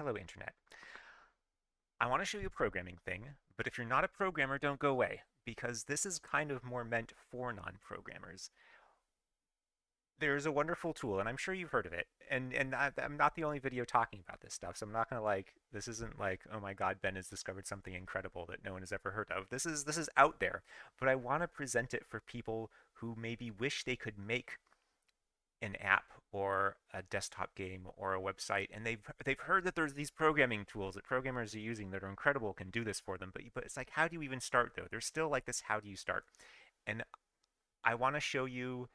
Hello, Internet. I want to show you a programming thing, but if you're not a programmer, don't go away, because this is kind of more meant for non-programmers. There's a wonderful tool, and I'm sure you've heard of it, and I'm not the only video talking about this stuff, so I'm not gonna this isn't like, oh my God, Ben has discovered something incredible that no one has ever heard of. This is out there, but I want to present it for people who maybe wish they could make an app or a desktop game or a website, and they've heard that there's these programming tools that programmers are using that are incredible, can do this for them, but it's like, how do you even start though? There's still like this, how do you start? And I want to show you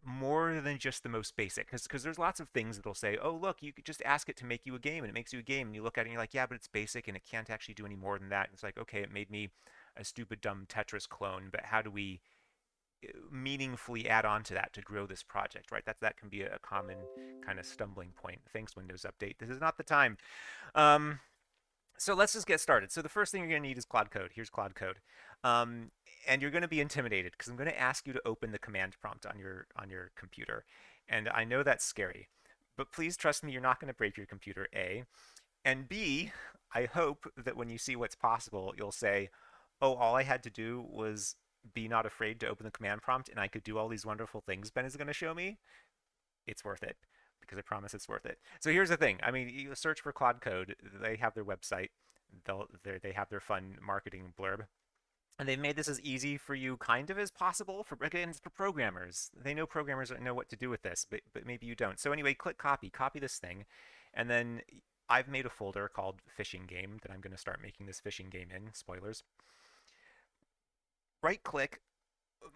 more than just the most basic, because there's lots of things that'll say, oh look, you could just ask it to make you a game and it makes you a game, and you look at it and you're like, yeah, but it's basic and it can't actually do any more than that. And it's like, okay, it made me a stupid dumb Tetris clone, but how do we meaningfully add on to that to grow this project, right? That can be a common kind of stumbling point. Thanks, Windows Update. This is not the time. Um, so let's just get started. So the first thing you're going to need is Cloud Code. Here's Cloud Code. Um, and you're going to be intimidated because I'm going to ask you to open the command prompt on your computer. And I know that's scary, but please trust me, you're not going to break your computer, A. And B, I hope that when you see what's possible, you'll say, oh, all I had to do was be not afraid to open the command prompt and I could do all these wonderful things Ben is going to show me. It's worth it, because I promise it's worth it. So here's the thing. I mean, you search for Cloud Code. They have their website. They have their fun marketing blurb. And they've made this as easy for you kind of as possible for, again, for programmers. They know programmers know what to do with this, but maybe you don't. So anyway, click copy this thing, and then I've made a folder called fishing game that I'm going to start making this fishing game in. Spoilers. Right click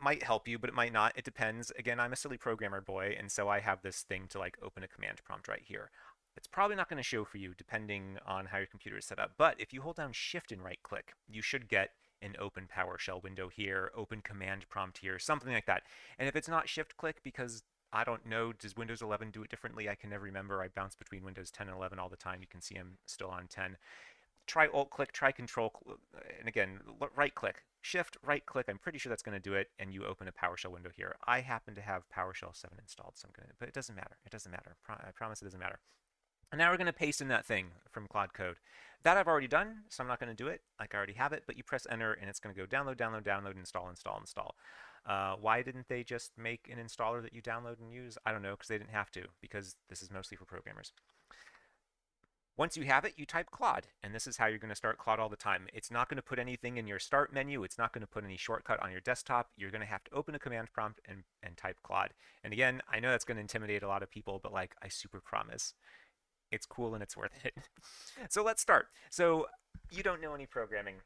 might help you, but it might not. It depends. Again, I'm a silly programmer boy, and so I have this thing to like open a command prompt right here. It's probably not going to show for you depending on how your computer is set up, but if you hold down Shift and right click, you should get an open PowerShell window here, open command prompt here, something like that. And if it's not Shift click, because I don't know, does Windows 11 do it differently? I can never remember. I bounce between Windows 10 and 11 all the time. You can see I'm still on 10. Try alt click, try control, and again, right click, shift, right click. I'm pretty sure that's going to do it, and you open a PowerShell window here. I happen to have PowerShell 7 installed, so I'm going to, but it doesn't matter. It doesn't matter. I promise it doesn't matter. And now we're going to paste in that thing from Cloud Code. That I've already done, so I'm not going to do it. Like I already have it, but you press enter, and it's going to go download, download, download, install, install, install. Why didn't they just make an installer that you download and use? I don't know, because they didn't have to, because this is mostly for programmers. Once you have it, you type Claude, and this is how you're going to start Claude all the time. It's not going to put anything in your start menu. It's not going to put any shortcut on your desktop. You're going to have to open a command prompt and type Claude. And again, I know that's going to intimidate a lot of people, but like, I super promise it's cool and it's worth it. So let's start. So you don't know any programming.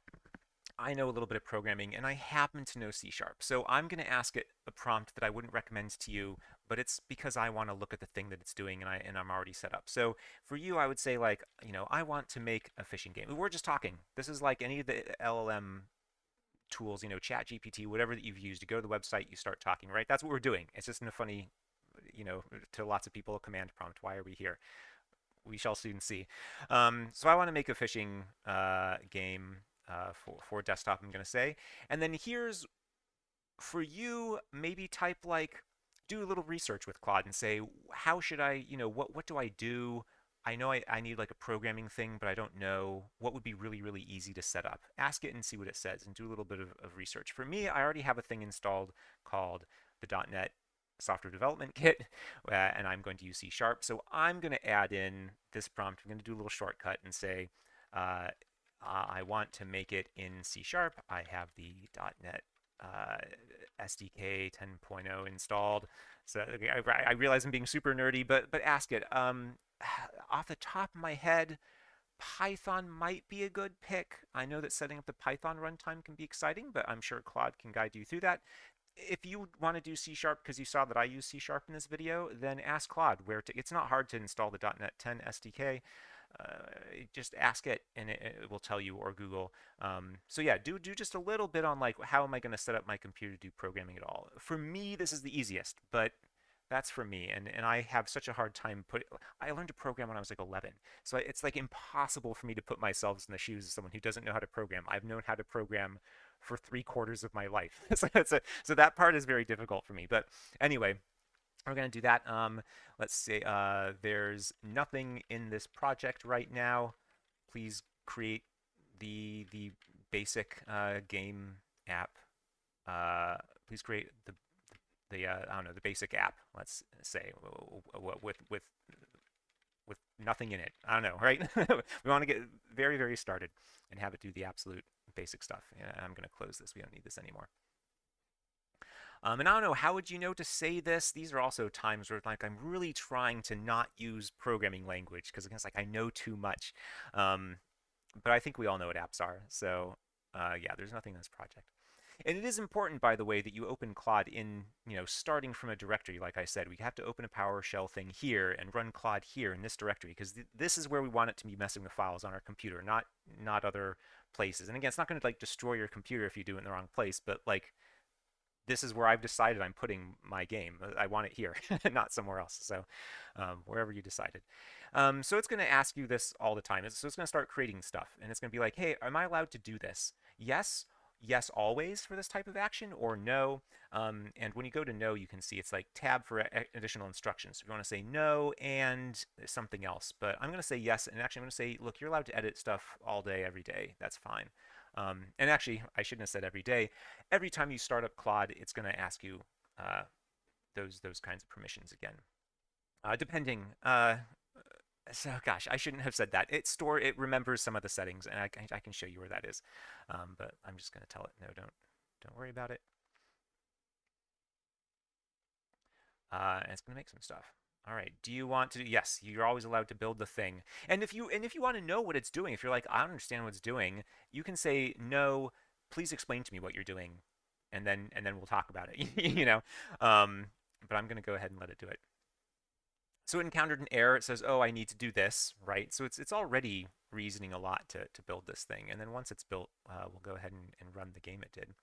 I know a little bit of programming, and I happen to know C Sharp. So I'm going to ask it a prompt that I wouldn't recommend to you, but it's because I want to look at the thing that it's doing, and I'm already set up. So for you, I would say like, I want to make a fishing game. We're just talking. This is like any of the LLM tools, Chat GPT, whatever that you've used. You go to the website, you start talking, right? That's what we're doing. It's just in a funny, to lots of people, a command prompt. Why are we here? We shall soon see. So I want to make a fishing game for desktop, I'm going to say. And then here's, for you, maybe type like, do a little research with Claude and say, how should I, what do I do? I know I need like a programming thing, but I don't know what would be really, really easy to set up. Ask it and see what it says and do a little bit of research. For me, I already have a thing installed called the .NET Software Development Kit, and I'm going to use C Sharp. So I'm going to add in this prompt. I'm going to do a little shortcut and say, I want to make it in C Sharp. I have the .NET SDK 10.0 installed. So I realize I'm being super nerdy, but ask it. Off the top of my head, Python might be a good pick. I know that setting up the Python runtime can be exciting, but I'm sure Claude can guide you through that. If you want to do C Sharp because you saw that I use C Sharp in this video, then ask Claude where to. It's not hard to install the .NET 10 SDK. Just ask it and it will tell you, or Google. So yeah, do just a little bit on like, how am I going to set up my computer to do programming at all? For me, this is the easiest, but that's for me, and I have such a hard time I learned to program when I was like 11, so it's like impossible for me to put myself in the shoes of someone who doesn't know how to program. I've known how to program for 3/4 of my life. So that part is very difficult for me. But anyway, We're going to do that. Let's say there's nothing in this project right now. Please create the basic game app. Uh, please create the I don't know, the basic app. Let's say with nothing in it. I don't know, right? We want to get very started and have it do the absolute basic stuff. Yeah, I'm going to close this. We don't need this anymore. And I don't know, how would you know to say this? These are also times where like I'm really trying to not use programming language because it's like I know too much. Um, but I think we all know what apps are. So yeah, there's nothing in this project. And it is important, by the way, that you open Claude in, starting from a directory. Like I said, we have to open a PowerShell thing here and run Claude here in this directory because this is where we want it to be messing with files on our computer, not other places. And again, it's not going to like destroy your computer if you do it in the wrong place, but like this is where I've decided I'm putting my game. I want it here, not somewhere else. So wherever you decided. So it's going to ask you this all the time. So it's going to start creating stuff, and it's going to be like, hey, am I allowed to do this? Yes. Yes, always for this type of action, or no. And when you go to no, you can see it's like tab for additional instructions. So if you want to say no and something else, but I'm going to say yes. And actually, I'm going to say, look, you're allowed to edit stuff all day, every day. That's fine. And actually, I shouldn't have said every day. Every time you start up Claude, it's going to ask you uh, those kinds of permissions again. Depending. So gosh, I shouldn't have said that. It remembers some of the settings, and I can show you where that is. But I'm just going to tell it no, don't worry about it. And it's going to make some stuff. All right. Do you want to? Yes, you're always allowed to build the thing. And if you want to know what it's doing, if you're like I don't understand what it's doing, you can say no. Please explain to me what you're doing, and then we'll talk about it. But I'm going to go ahead and let it do it. So it encountered an error. It says, "Oh, I need to do this," right? So it's already reasoning a lot to build this thing. And then once it's built, we'll go ahead and run the game it did.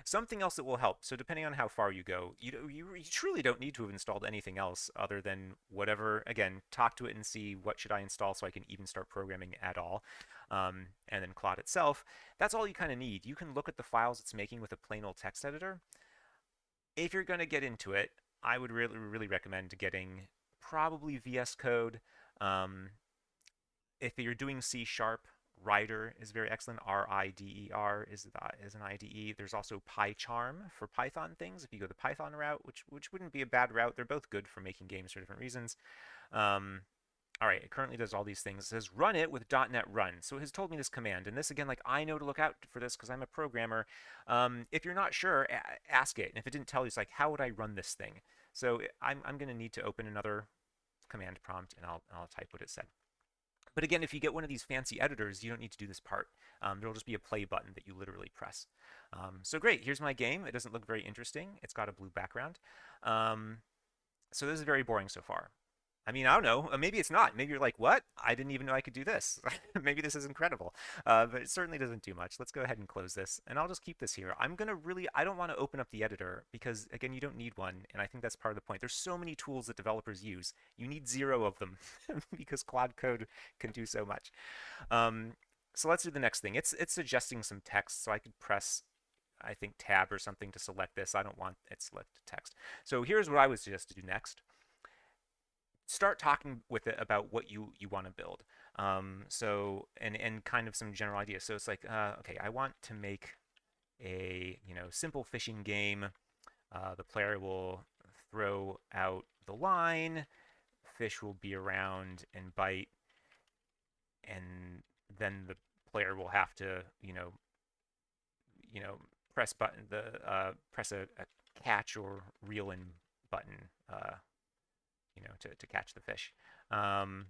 Something else that will help. So depending on how far you go, you truly don't need to have installed anything else other than whatever. Again, talk to it and see what should I install so I can even start programming at all. And then Claude itself. That's all you kind of need. You can look at the files it's making with a plain old text editor. If you're going to get into it, I would really recommend getting probably VS Code. Um, if you're doing C sharp, Rider is very excellent. RIDER is an IDE. There's also PyCharm for Python things. If you go the Python route, which wouldn't be a bad route, they're both good for making games for different reasons. Um, all right, it currently does all these things. It says run it with .NET Run. So it has told me this command, and this again, like I know to look out for this because I'm a programmer. If you're not sure, ask it. And if it didn't tell you, it's like how would I run this thing? So I'm going to need to open another command prompt, and I'll type what it said. But again, if you get one of these fancy editors, you don't need to do this part. There'll just be a play button that you literally press. So great, here's my game. It doesn't look very interesting. It's got a blue background. Um, so this is very boring so far. I mean, I don't know. Maybe it's not. Maybe you're like, what? I didn't even know I could do this. Maybe this is incredible. But it certainly doesn't do much. Let's go ahead and close this. And I'll just keep this here. I don't want to open up the editor because, again, you don't need one. And I think that's part of the point. There's so many tools that developers use. You need 0 of them because Claude Code can do so much. Um, so let's do the next thing. It's suggesting some text. So I could press, I think, tab or something to select this. I don't want it selected text. So here's what I would suggest to do next. Start talking with it about what you want to build. So and kind of some general ideas. So it's like, okay, I want to make a simple fishing game. The player will throw out the line, fish will be around and bite, and then the player will have to you know press button the press a catch or reel in button. To catch the fish. Um,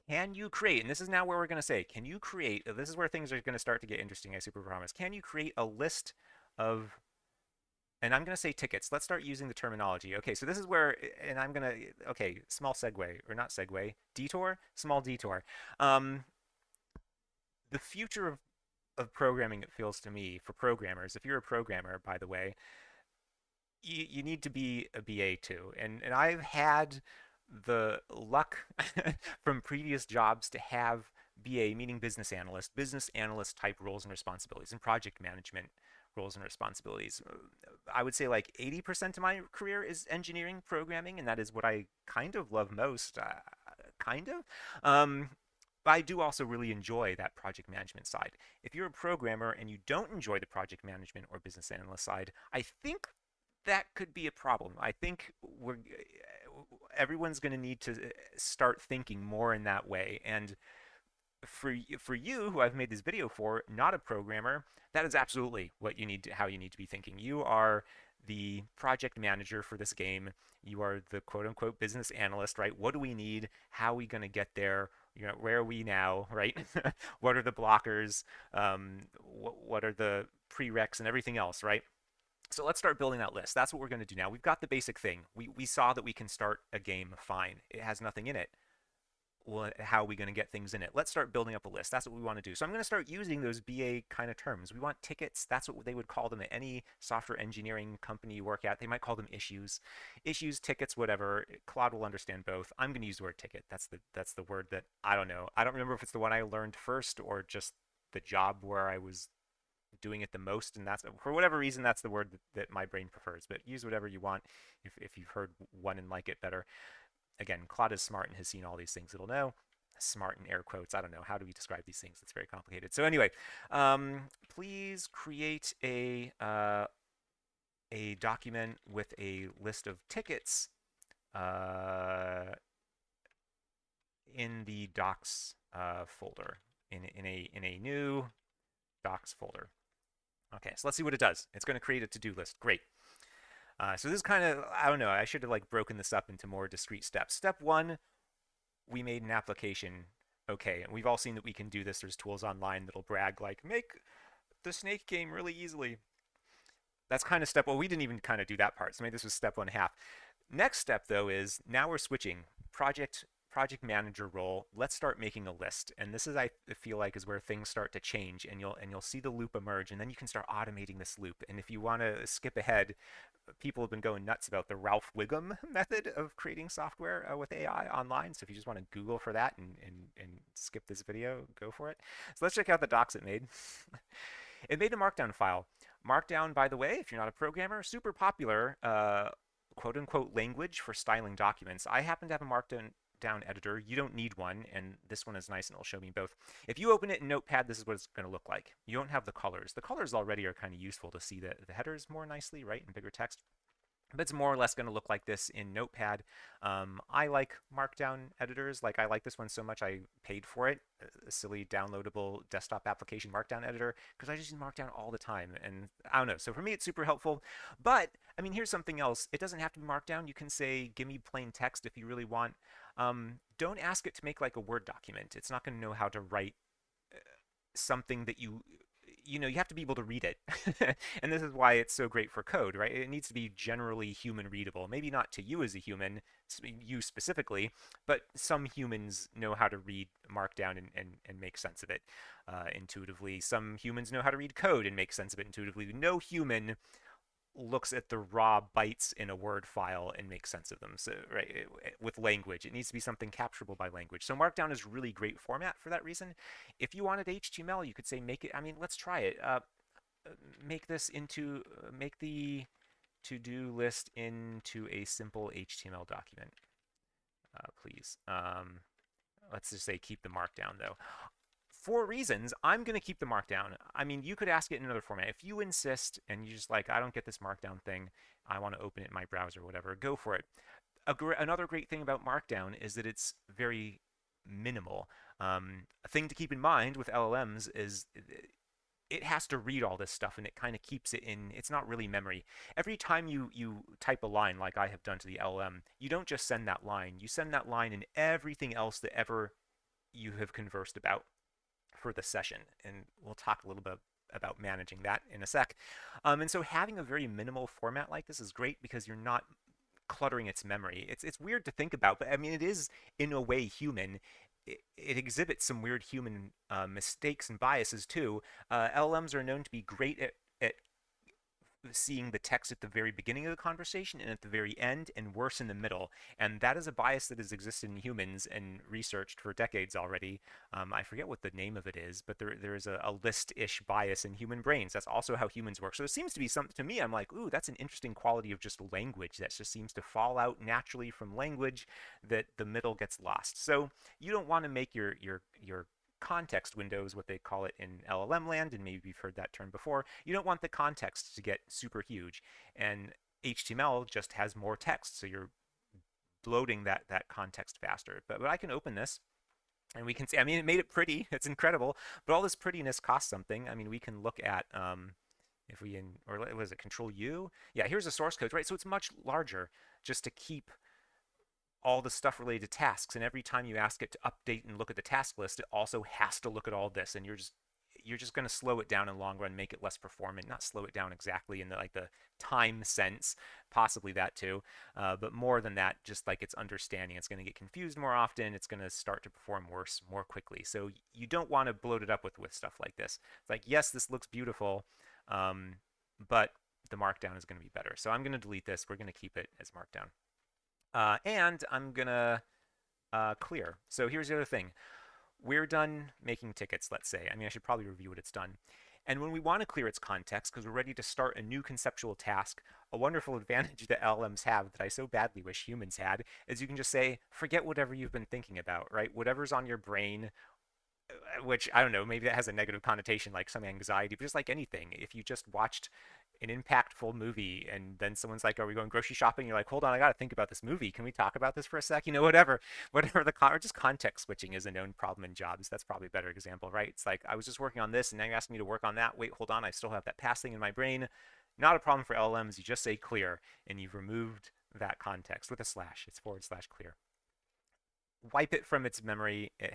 can you create, and this is now where we're going to say, can you create, this is where things are going to start to get interesting, I super promise. Can you create a list of, and I'm going to say tickets. Let's start using the terminology. Okay, so this is where, and I'm going to, okay, small segue, or not segue, detour, small detour. Um, the future of programming, it feels to me, for programmers, if you're a programmer, by the way, you need to be a BA too. And I've had the luck from previous jobs to have BA, meaning business analyst type roles and responsibilities in project management, roles and responsibilities. I would say like 80% of my career is engineering programming, and that is what I kind of love most. Kind of. Um, but I do also really enjoy that project management side. If you're a programmer and you don't enjoy the project management or business analyst side, I think that could be a problem. I think everyone's going to need to start thinking more in that way. And for you, who I've made this video for, not a programmer, that is absolutely what you need to, how you need to be thinking. You are the project manager for this game. You are the quote unquote business analyst, right? What do we need? How are we going to get there? Where are we now, right? What are the blockers? What are the prereqs and everything else, right? So let's start building that list. That's what we're going to do now. We've got the basic thing. We saw that we can start a game fine. It has nothing in it. Well, how are we going to get things in it? Let's start building up a list. That's what we want to do. So I'm going to start using those BA kind of terms. We want tickets. That's what they would call them at any software engineering company you work at. They might call them issues. Issues, tickets, whatever. Claude will understand both. I'm going to use the word ticket. That's the word that I don't know. I don't remember if it's the one I learned first or just the job where I was doing it the most, and that's for whatever reason that's the word that my brain prefers. But use whatever you want if you've heard one and like it better. Again, Claude is smart and has seen all these things. It'll know. Smart in air quotes. I don't know. How do we describe these things? It's very complicated. So anyway, please create a document with a list of tickets uh, in the docs folder in a new docs folder. Okay, so let's see what it does. It's going to create a to-do list. Great. So this is kind of, I don't know, I should have like broken this up into more discrete steps. Step one, we made an application. Okay, and we've all seen that we can do this. There's tools online that'll brag like, make the snake game really easily. That's kind of step, well, we didn't even kind of do that part. So maybe this was step 1.5. Next step though is now we're switching project manager role. Let's start making a list. And this is, I feel like, is where things start to change, and you'll see the loop emerge, and then you can start automating this loop. And if you want to skip ahead, people have been going nuts about the Ralph Wiggum method of creating software with AI online. So if you just want to Google for that and skip this video, go for it. So let's check out the docs it made. It made a markdown file. Markdown, by the way, if you're not a programmer, super popular quote unquote language for styling documents. I happen to have a markdown editor. You don't need one, and this one is nice and it'll show me both. If you open it in Notepad, this is what it's going to look like. You don't have the colors. The colors already are kind of useful to see the headers more nicely, right, in bigger text. But it's more or less going to look like this in Notepad. I like Markdown editors. Like I like this one so much I paid for it. A silly downloadable desktop application Markdown editor, because I just use Markdown all the time. And I don't know. So for me, it's super helpful. But I mean, here's something else. It doesn't have to be Markdown. You can say, give me plain text if you really want. Don't ask it to make like a Word document. It's not going to know how to write something that you have to be able to read it. And this is why it's so great for code, right? It needs to be generally human readable. Maybe not to you as a human, you specifically, but some humans know how to read Markdown and make sense of it intuitively. Some humans know how to read code and make sense of it intuitively. No human looks at the raw bytes in a Word file and makes sense of them. So, right, with language, it needs to be something capturable by language. So Markdown is really great format for that reason. If you wanted HTML, you could say make it. I mean, let's try it. Make this into make the to-do list into a simple HTML document, please. Let's just say keep the Markdown though. For reasons, I'm going to keep the Markdown. I mean, you could ask it in another format. If you insist and you just like, I don't get this Markdown thing, I want to open it in my browser or whatever, go for it. Another great thing about Markdown is that it's very minimal. A thing to keep in mind with LLMs is it has to read all this stuff and it kind of keeps it in, it's not really memory. Every time you type a line like I have done to the LLM, you don't just send that line. You send that line and everything else that ever you have conversed about for the session, and we'll talk a little bit about managing that in a sec. And so having a very minimal format like this is great because you're not cluttering its memory. It's weird to think about, but I mean it is in a way human. It exhibits some weird human mistakes and biases too. LLMs are known to be great at seeing the text at the very beginning of the conversation and at the very end, and worse in the middle. And that is a bias that has existed in humans and researched for decades already. I forget what the name of it is, but there is a list-ish bias in human brains. That's also how humans work. So it seems to be something to me. I'm like, ooh, that's an interesting quality of just language that just seems to fall out naturally from language, that the middle gets lost. So you don't want to make your context window is what they call it in LLM land, and maybe you've heard that term before. You don't want the context to get super huge, and HTML just has more text, so you're bloating that context faster. But I can open this, and we can see. I mean, it made it pretty. It's incredible, but all this prettiness costs something. I mean, we can look at if we in or was it Control U? Yeah, here's the source code, right? So it's much larger just to keep all the stuff related to tasks, and every time you ask it to update and look at the task list, it also has to look at all this, and you're just going to slow it down in the long run, make it less performant. Not slow it down exactly in the time sense, possibly that too, but more than that, just like its understanding. It's going to get confused more often. It's going to start to perform worse more quickly. So you don't want to bloat it up with stuff like this. It's like, yes, this looks beautiful, um, but the markdown is going to be better. So I'm going to delete this. We're going to keep it as markdown. And I'm going to clear. So here's the other thing. We're done making tickets, let's say. I mean, I should probably review what it's done. And when we want to clear its context because we're ready to start a new conceptual task, a wonderful advantage that LLMs have that I so badly wish humans had is you can just say, forget whatever you've been thinking about, right? Whatever's on your brain, which I don't know, maybe that has a negative connotation like some anxiety, but just like anything, if you just watched an impactful movie and then someone's like, are we going grocery shopping? You're like, hold on, I got to think about this movie. Can we talk about this for a sec? Whatever or just context switching is a known problem in jobs. That's probably a better example, right? It's like, I was just working on this and now you're asking me to work on that. Wait, hold on, I still have that past thing in my brain. Not a problem for LLMs. You just say clear and you've removed that context with a slash. It's / clear. Wipe it from its memory. It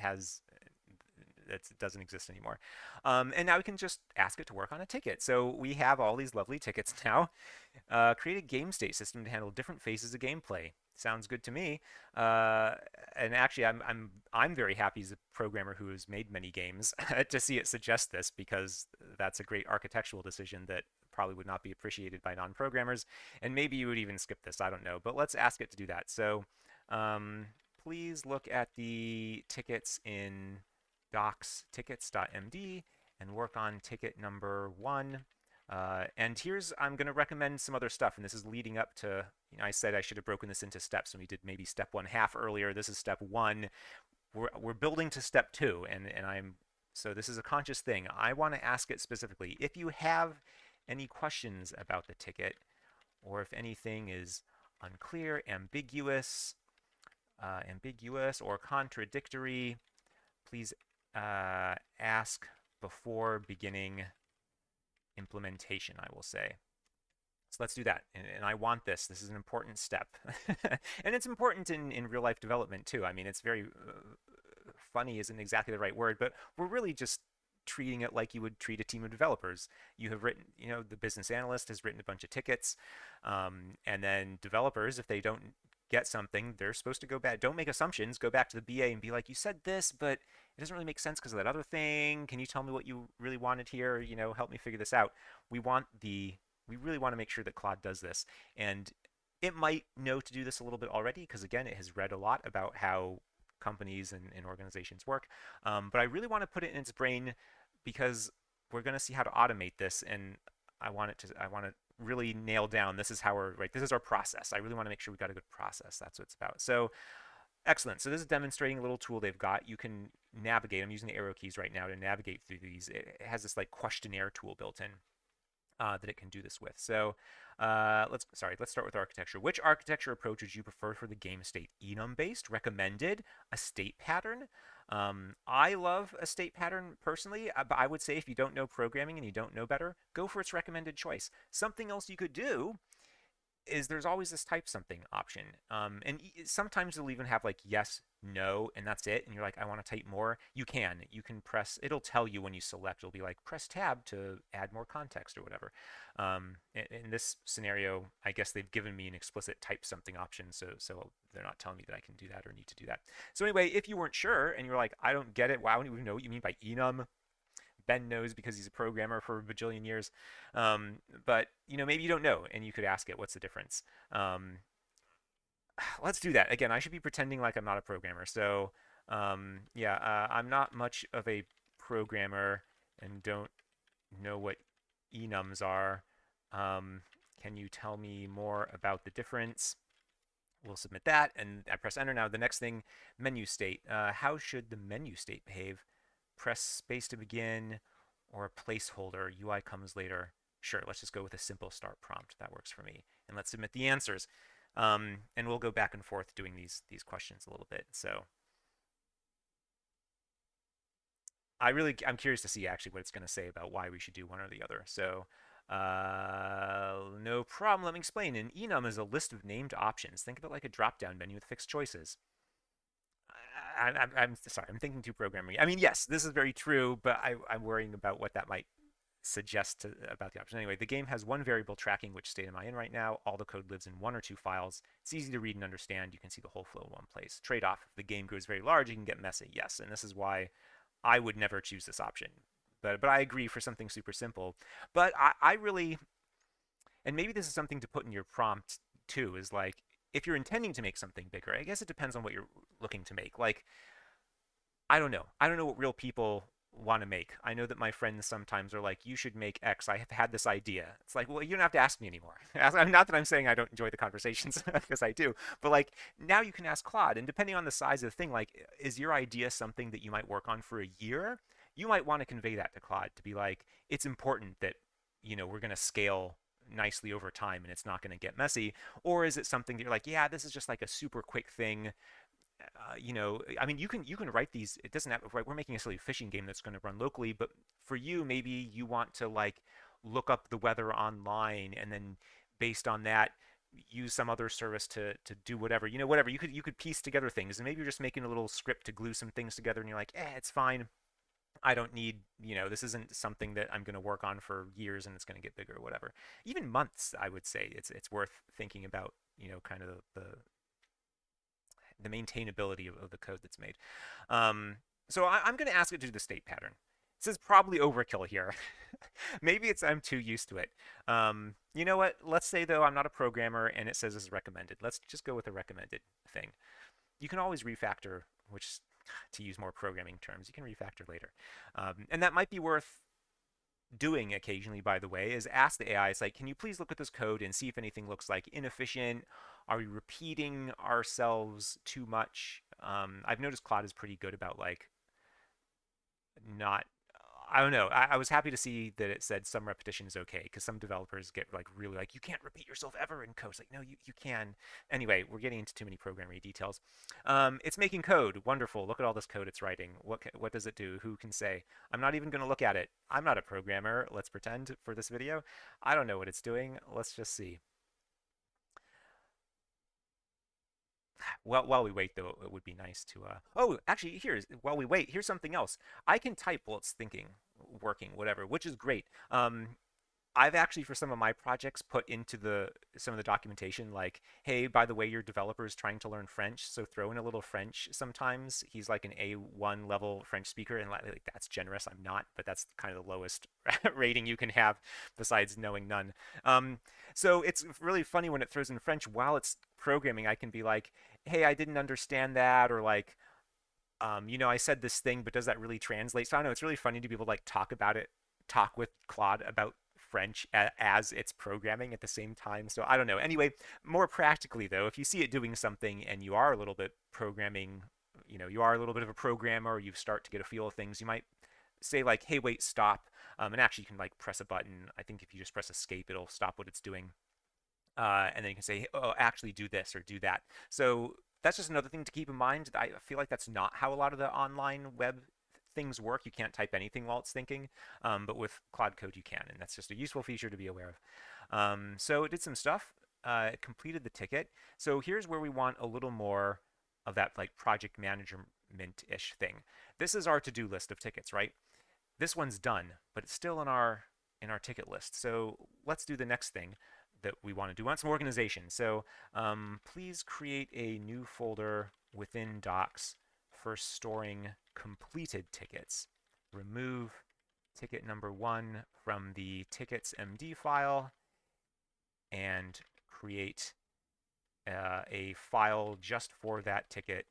doesn't exist anymore. And now we can just ask it to work on a ticket. So we have all these lovely tickets now. Create a game state system to handle different phases of gameplay. Sounds good to me. Uh, and actually, I'm very happy as a programmer who has made many games to see it suggest this, because that's a great architectural decision that probably would not be appreciated by non-programmers. And maybe you would even skip this. I don't know. But let's ask it to do that. So um, please look at the tickets in docs tickets.md and work on ticket number 1. And here's, I'm going to recommend some other stuff. And this is leading up to, I said I should have broken this into steps, and we did maybe step 1/2 earlier. This is step 1. We're building to step 2. So this is a conscious thing. I want to ask it specifically, if you have any questions about the ticket, or if anything is unclear, ambiguous or contradictory, please ask before beginning implementation, I will say. So let's do that. And I want this. This is an important step. And it's important in real life development too. I mean, it's very funny isn't exactly the right word, but we're really just treating it like you would treat a team of developers. You have written, the business analyst has written a bunch of tickets, and then developers, if they don't get something, they're supposed to go back. Don't make assumptions. Go back to the BA and be like, you said this, but it doesn't really make sense because of that other thing. Can you tell me what you really wanted here? Help me figure this out. We really want to make sure that Claude does this. And it might know to do this a little bit already because, again, it has read a lot about how companies and organizations work. But I really want to put it in its brain because we're going to see how to automate this. And I want to really nail down, this is how this is our process. I really want to make sure we've got a good process. That's what it's about. So excellent. So this is demonstrating a little tool they've got. You can navigate. I'm using the arrow keys right now to navigate through these. It has this like questionnaire tool built in that it can do this with. So let's start with architecture. Which architecture approach would you prefer for the game state? Enum based, recommended, a state pattern. I love a state pattern personally, but I would say if you don't know programming and you don't know better, go for its recommended choice. Something else you could do is there's always this type something option. And sometimes they'll even have like yes, no, and that's it. And you're like, I want to type more. You can press, it'll tell you when you select, it'll be like press tab to add more context or whatever. In this scenario, I guess they've given me an explicit type something option. So they're not telling me that I can do that or need to do that. So anyway, if you weren't sure and you're like, I don't get it, wow, I don't even know what you mean by enum Ben knows because he's a programmer for a bajillion years. Um, but maybe you don't know, and you could ask it, what's the difference? Um, let's do that again. I should be pretending like I'm not a programmer. So yeah, I'm not much of a programmer and don't know what enums are. Um, can you tell me more about the difference? We'll submit that, and I press enter. Now the next thing, menu state. How should the menu state behave? Press space to begin, or a placeholder. UI comes later. Sure, let's just go with a simple start prompt. That works for me. And let's submit the answers. And we'll go back and forth doing these questions a little bit. So I'm curious to see actually what it's going to say about why we should do one or the other. So no problem. Let me explain. An enum is a list of named options. Think of it like a drop-down menu with fixed choices. I'm sorry. I'm thinking too programming. I mean, yes, this is very true, but I'm worrying about what that might suggest about the option. Anyway, the game has one variable tracking which state am I in right now. All the code lives in one or two files. It's easy to read and understand. You can see the whole flow in one place. Trade-off: if the game grows very large, it can get messy. Yes, and this is why I would never choose this option. But I agree for something super simple. But I really, and maybe this is something to put in your prompt too, is like if you're intending to make something bigger, I guess it depends on what you're looking to make. Like I don't know. I don't know what real people want to make. I know that my friends sometimes are like, you should make X. I have had this idea. It's like, well, you don't have to ask me anymore. Not that I'm saying I don't enjoy the conversations, because I do. But like now you can ask Claude, and depending on the size of the thing, like, is your idea something that you might work on for a year? You might want to convey that to Claude to be like, it's important that, we're going to scale nicely over time and it's not going to get messy. Or is it something that you're like, yeah, this is just like a super quick thing. I mean, you can write these. It doesn't have, right? We're making a silly fishing game that's going to run locally, but for you, maybe you want to like look up the weather online and then based on that use some other service to do whatever. Whatever. You could piece together things, and maybe you're just making a little script to glue some things together, and you're like, it's fine. I don't need, this isn't something that I'm going to work on for years and it's going to get bigger or whatever. Even months, I would say it's worth thinking about, kind of the maintainability of the code that's made. So I'm going to ask it to do the state pattern. This is probably overkill here. Maybe I'm too used to it. You know what? Let's say though I'm not a programmer and it says this is recommended. Let's just go with the recommended thing. You can always refactor, which to use more programming terms, you can refactor later. And that might be worth doing occasionally, by the way, is ask the AI, it's like, can you please look at this code and see if anything looks like inefficient? Are we repeating ourselves too much? I've noticed Claude is pretty good about like not. I don't know. I was happy to see that it said some repetition is okay because some developers get like really like you can't repeat yourself ever in code. It's like no, you can. Anyway, we're getting into too many programming details. It's making code. Wonderful. Look at all this code it's writing. What does it do? Who can say? I'm not even going to look at it. I'm not a programmer. Let's pretend for this video. I don't know what it's doing. Let's just see. Well, while we wait, though, it would be nice to. Oh, actually, while we wait, here's something else. I can type while it's thinking, working, whatever, which is great. I've actually, for some of my projects, put into some of the documentation like, hey, by the way, your developer is trying to learn French, so throw in a little French sometimes. He's like an A1 level French speaker, and like that's generous. I'm not, but that's kind of the lowest rating you can have besides knowing none. Um, so it's really funny when it throws in French while it's programming. I can be like, hey, I didn't understand that, or like, I said this thing, but does that really translate? So I don't know. It's really funny to be able to like talk with Claude about French as it's programming at the same time. So I don't know. Anyway, more practically though, if you see it doing something and you are a little bit programming, you are a little bit of a programmer, or you start to get a feel of things, you might say like, hey, wait, stop. And actually you can like press a button. I think if you just press escape, it'll stop what it's doing. And then you can say, oh, actually do this or do that. So that's just another thing to keep in mind. I feel like that's not how a lot of the online web things work. You can't type anything while it's thinking, but with Cloud Code you can, and that's just a useful feature to be aware of. So it did some stuff. It completed the ticket. So here's where we want a little more of that like project management-ish thing. This is our to-do list of tickets, right? This one's done, but it's still in our ticket list. So let's do the next thing that we want to do. We want some organization. So please create a new folder within Docs for storing completed tickets. Remove ticket number 1 from the tickets MD file and create a file just for that ticket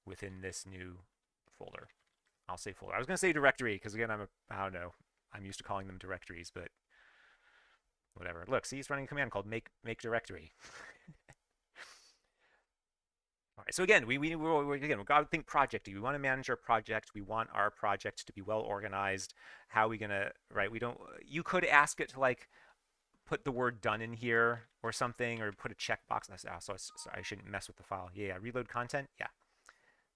within this new folder. I'll say folder. I was going to say directory because again, I don't know. I'm used to calling them directories, but whatever. Look, see, it's running a command called make directory. All right. So again, we've got to think projecty. We want to manage our project. We want our project to be well organized. How are we gonna, right? We don't. You could ask it to like put the word done in here or something, or put a checkbox. So I shouldn't mess with the file. Yeah, reload content. Yeah,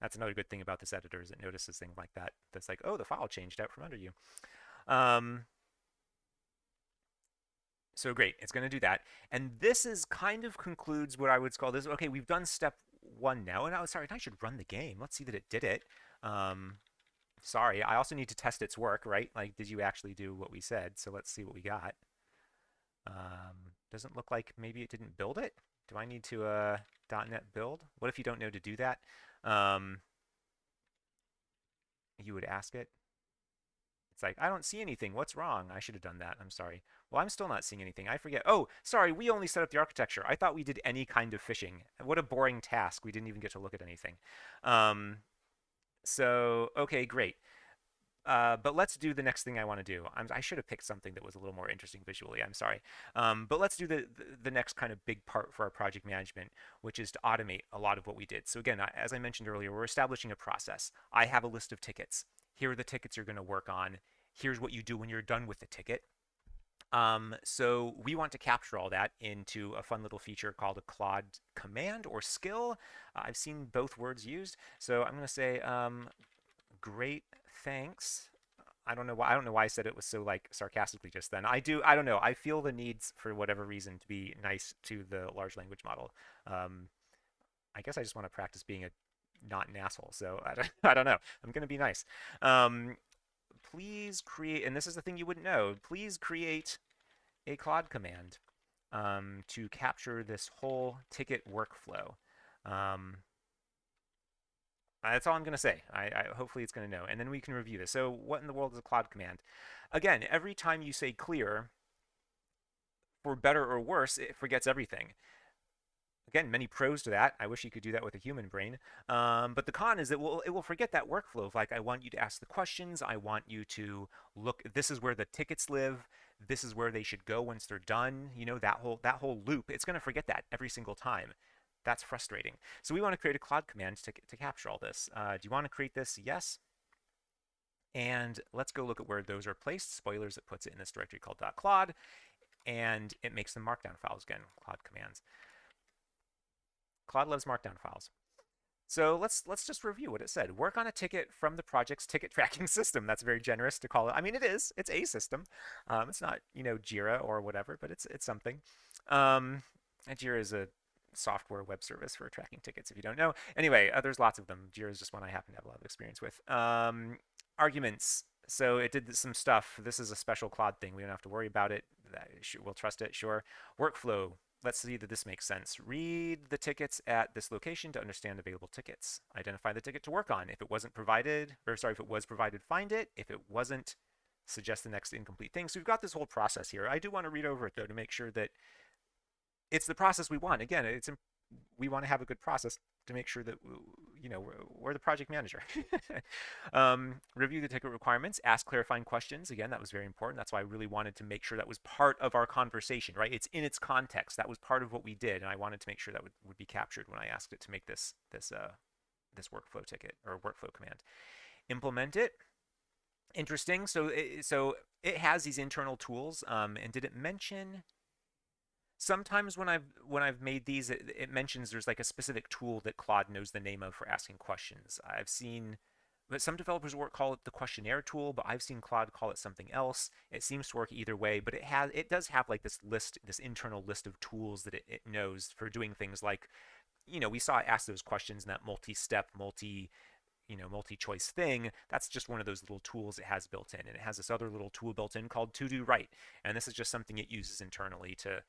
that's another good thing about this editor is it notices things like that. That's like, oh, the file changed out from under you. Um, so great, it's going to do that. And this is kind of concludes what I would call this. Okay, we've done step 1 now. And I was sorry, I should run the game. Let's see that it did it. Um, sorry, I also need to test its work, right? Like, did you actually do what we said? So let's see what we got. Doesn't look like maybe it didn't build it. Do I need to .NET build? What if you don't know to do that? Um, you would ask it. It's like, I don't see anything. What's wrong? I should have done that. I'm sorry. Well, I'm still not seeing anything. I forget. Oh, sorry. We only set up the architecture. I thought we did any kind of fishing. What a boring task. We didn't even get to look at anything. Um, okay, great. But let's do the next thing I want to do. I should have picked something that was a little more interesting visually. I'm sorry. But let's do the next kind of big part for our project management, which is to automate a lot of what we did. So again, as I mentioned earlier, we're establishing a process. I have a list of tickets. Here are the tickets you're going to work on. Here's what you do when you're done with the ticket. So we want to capture all that into a fun little feature called a Claude command or skill. I've seen both words used. So I'm going to say great thanks. I don't know why. I don't know why I said it was so like sarcastically just then. I don't know. I feel the needs for whatever reason to be nice to the large language model. Um, I guess I just want to practice being a not an asshole. So I don't know. I'm gonna be nice. Um, please create, and this is the thing you wouldn't know. Please create a Claude command to capture this whole ticket workflow. Um, that's all I'm going to say. Hopefully it's going to know. And then we can review this. So what in the world is a Claude command? Again, every time you say clear, for better or worse, it forgets everything. Again, many pros to that. I wish you could do that with a human brain. But the con is it will forget that workflow of like, I want you to ask the questions. I want you to look. This is where the tickets live. This is where they should go once they're done. You know, that whole loop. It's going to forget that every single time. That's frustrating. So we want to create a Claude command to capture all this. Do you want to create this? Yes. And let's go look at where those are placed. Spoilers, it puts it in this directory called .claude, and it makes them markdown files again, Claude commands. Claude loves markdown files. So let's just review what it said. Work on a ticket from the project's ticket tracking system. That's very generous to call it. I mean, it is. It's a system. It's not, Jira or whatever, but it's something. And Jira is a software web service for tracking tickets, if you don't know. Anyway, there's lots of them. Jira is just one I happen to have a lot of experience with. Arguments. So it did some stuff. This is a special Claude thing. We don't have to worry about it. We'll trust it, sure. Workflow. Let's see that this makes sense. Read the tickets at this location to understand available tickets. Identify the ticket to work on. If it wasn't provided, or sorry, if it was provided, find it. If it wasn't, suggest the next incomplete thing. So we've got this whole process here. I do want to read over it though to make sure that it's the process we want. Again, we want to have a good process to make sure that we're the project manager. Review the ticket requirements, ask clarifying questions. Again, that was very important. That's why I really wanted to make sure that was part of our conversation, right? It's in its context. That was part of what we did, and I wanted to make sure that would be captured when I asked it to make this workflow ticket or workflow command. Implement it. Interesting. So it has these internal tools. And did it mention? Sometimes when I've made these, it mentions there's like a specific tool that Claude knows the name of for asking questions. I've seen, but some developers call it the questionnaire tool, but I've seen Claude call it something else. It seems to work either way, but it does have like this list, this internal list of tools that it knows for doing things like, we saw it ask those questions in that multi-step, multi-choice thing. That's just one of those little tools it has built in, and it has this other little tool built in called to do right, and this is just something it uses internally to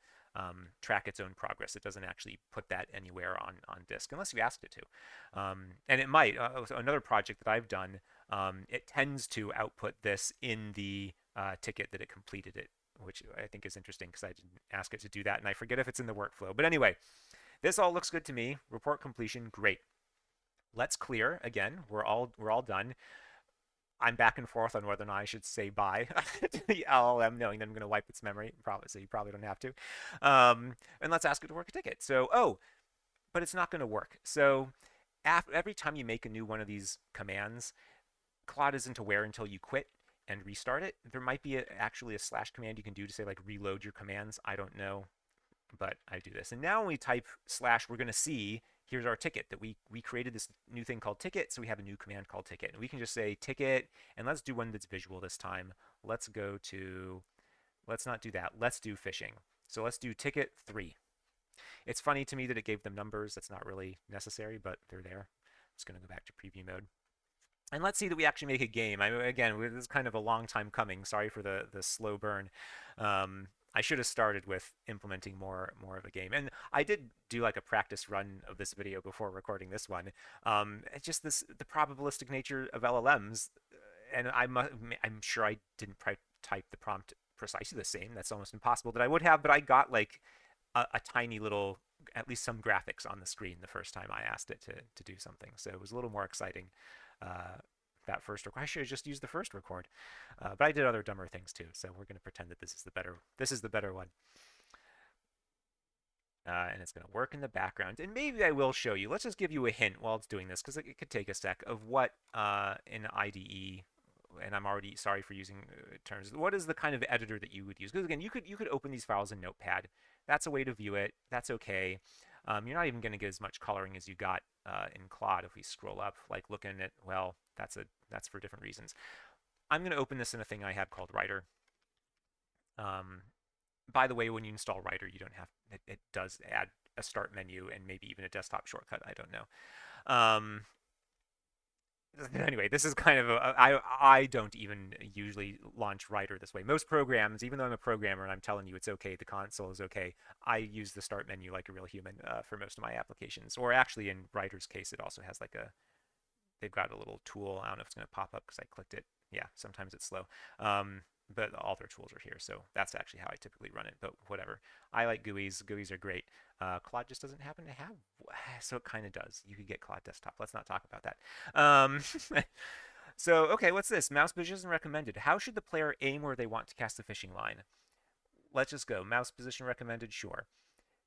track its own progress. It doesn't actually put that anywhere on disk unless you asked it to. And it might. So another project that I've done, it tends to output this in the ticket that it completed it, which I think is interesting because I didn't ask it to do that, and I forget if it's in the workflow. But anyway, this all looks good to me. Report completion, great. Let's clear again. We're all done. I'm back and forth on whether or not I should say bye to the LLM, knowing that I'm going to wipe its memory. Probably, so you probably don't have to. And let's ask it to work a ticket. So, oh, but it's not going to work. So, every time you make a new one of these commands, Claude isn't aware until you quit and restart it. There might be actually a slash command you can do to say like reload your commands. I don't know, but I do this. And now when we type slash, we're going to see here's our ticket that we created this new thing called ticket. So we have a new command called ticket. And we can just say ticket, and let's do one that's visual this time. Let's go to, let's not do that. Let's do phishing. So let's do ticket 3. It's funny to me that it gave them numbers. That's not really necessary, but they're there. I'm just going to go back to preview mode. And let's see that we actually make a game. I mean, again, this is kind of a long time coming. Sorry for the slow burn. I should have started with implementing more of a game. And I did do like a practice run of this video before recording this one. It's just the probabilistic nature of LLMs, and I'm sure I didn't type the prompt precisely the same. That's almost impossible that I would have, but I got like a tiny little, at least some graphics on the screen the first time I asked it to do something. So it was a little more exciting. That first record. I should have just used the first record, but I did other dumber things too. So we're going to pretend that this is the better. This is the better one, and it's going to work in the background. And maybe I will show you. Let's just give you a hint while it's doing this, because it could take a sec, of what in IDE. And I'm already sorry for using terms. What is the kind of editor that you would use? Because again, you could open these files in Notepad. That's a way to view it. That's okay. You're not even going to get as much coloring as you got in Claude if we scroll up, like looking at, well, that's for different reasons. I'm going to open this in a thing I have called Writer. By the way, when you install Writer, you don't have, it does add a start menu and maybe even a desktop shortcut. I don't know. Anyway, this is kind of I don't even usually launch Writer this way. Most programs, even though I'm a programmer and I'm telling you it's okay, the console is okay, I use the start menu like a real human for most of my applications. Or actually, in Writer's case, it also has like they've got a little tool. I don't know if it's going to pop up because I clicked it. Yeah, sometimes it's slow. But all their tools are here, so that's actually how I typically run it. But whatever. I like GUIs. GUIs are great. Claude just doesn't happen to have, so it kind of does. You could get Claude Desktop. Let's not talk about that. So, okay, what's this? Mouse position recommended. How should the player aim where they want to cast the fishing line? Let's just go. Mouse position recommended, sure.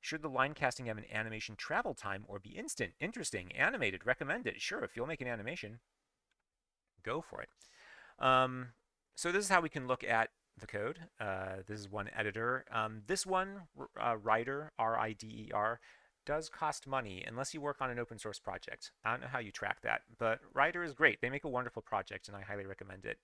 Should the line casting have an animation travel time or be instant? Interesting. Animated, recommended. Sure, if you'll make an animation, go for it. So this is how we can look at the code. This is one editor. This one, Rider, R-I-D-E-R, does cost money unless you work on an open source project. I don't know how you track that, but Rider is great. They make a wonderful project, and I highly recommend it.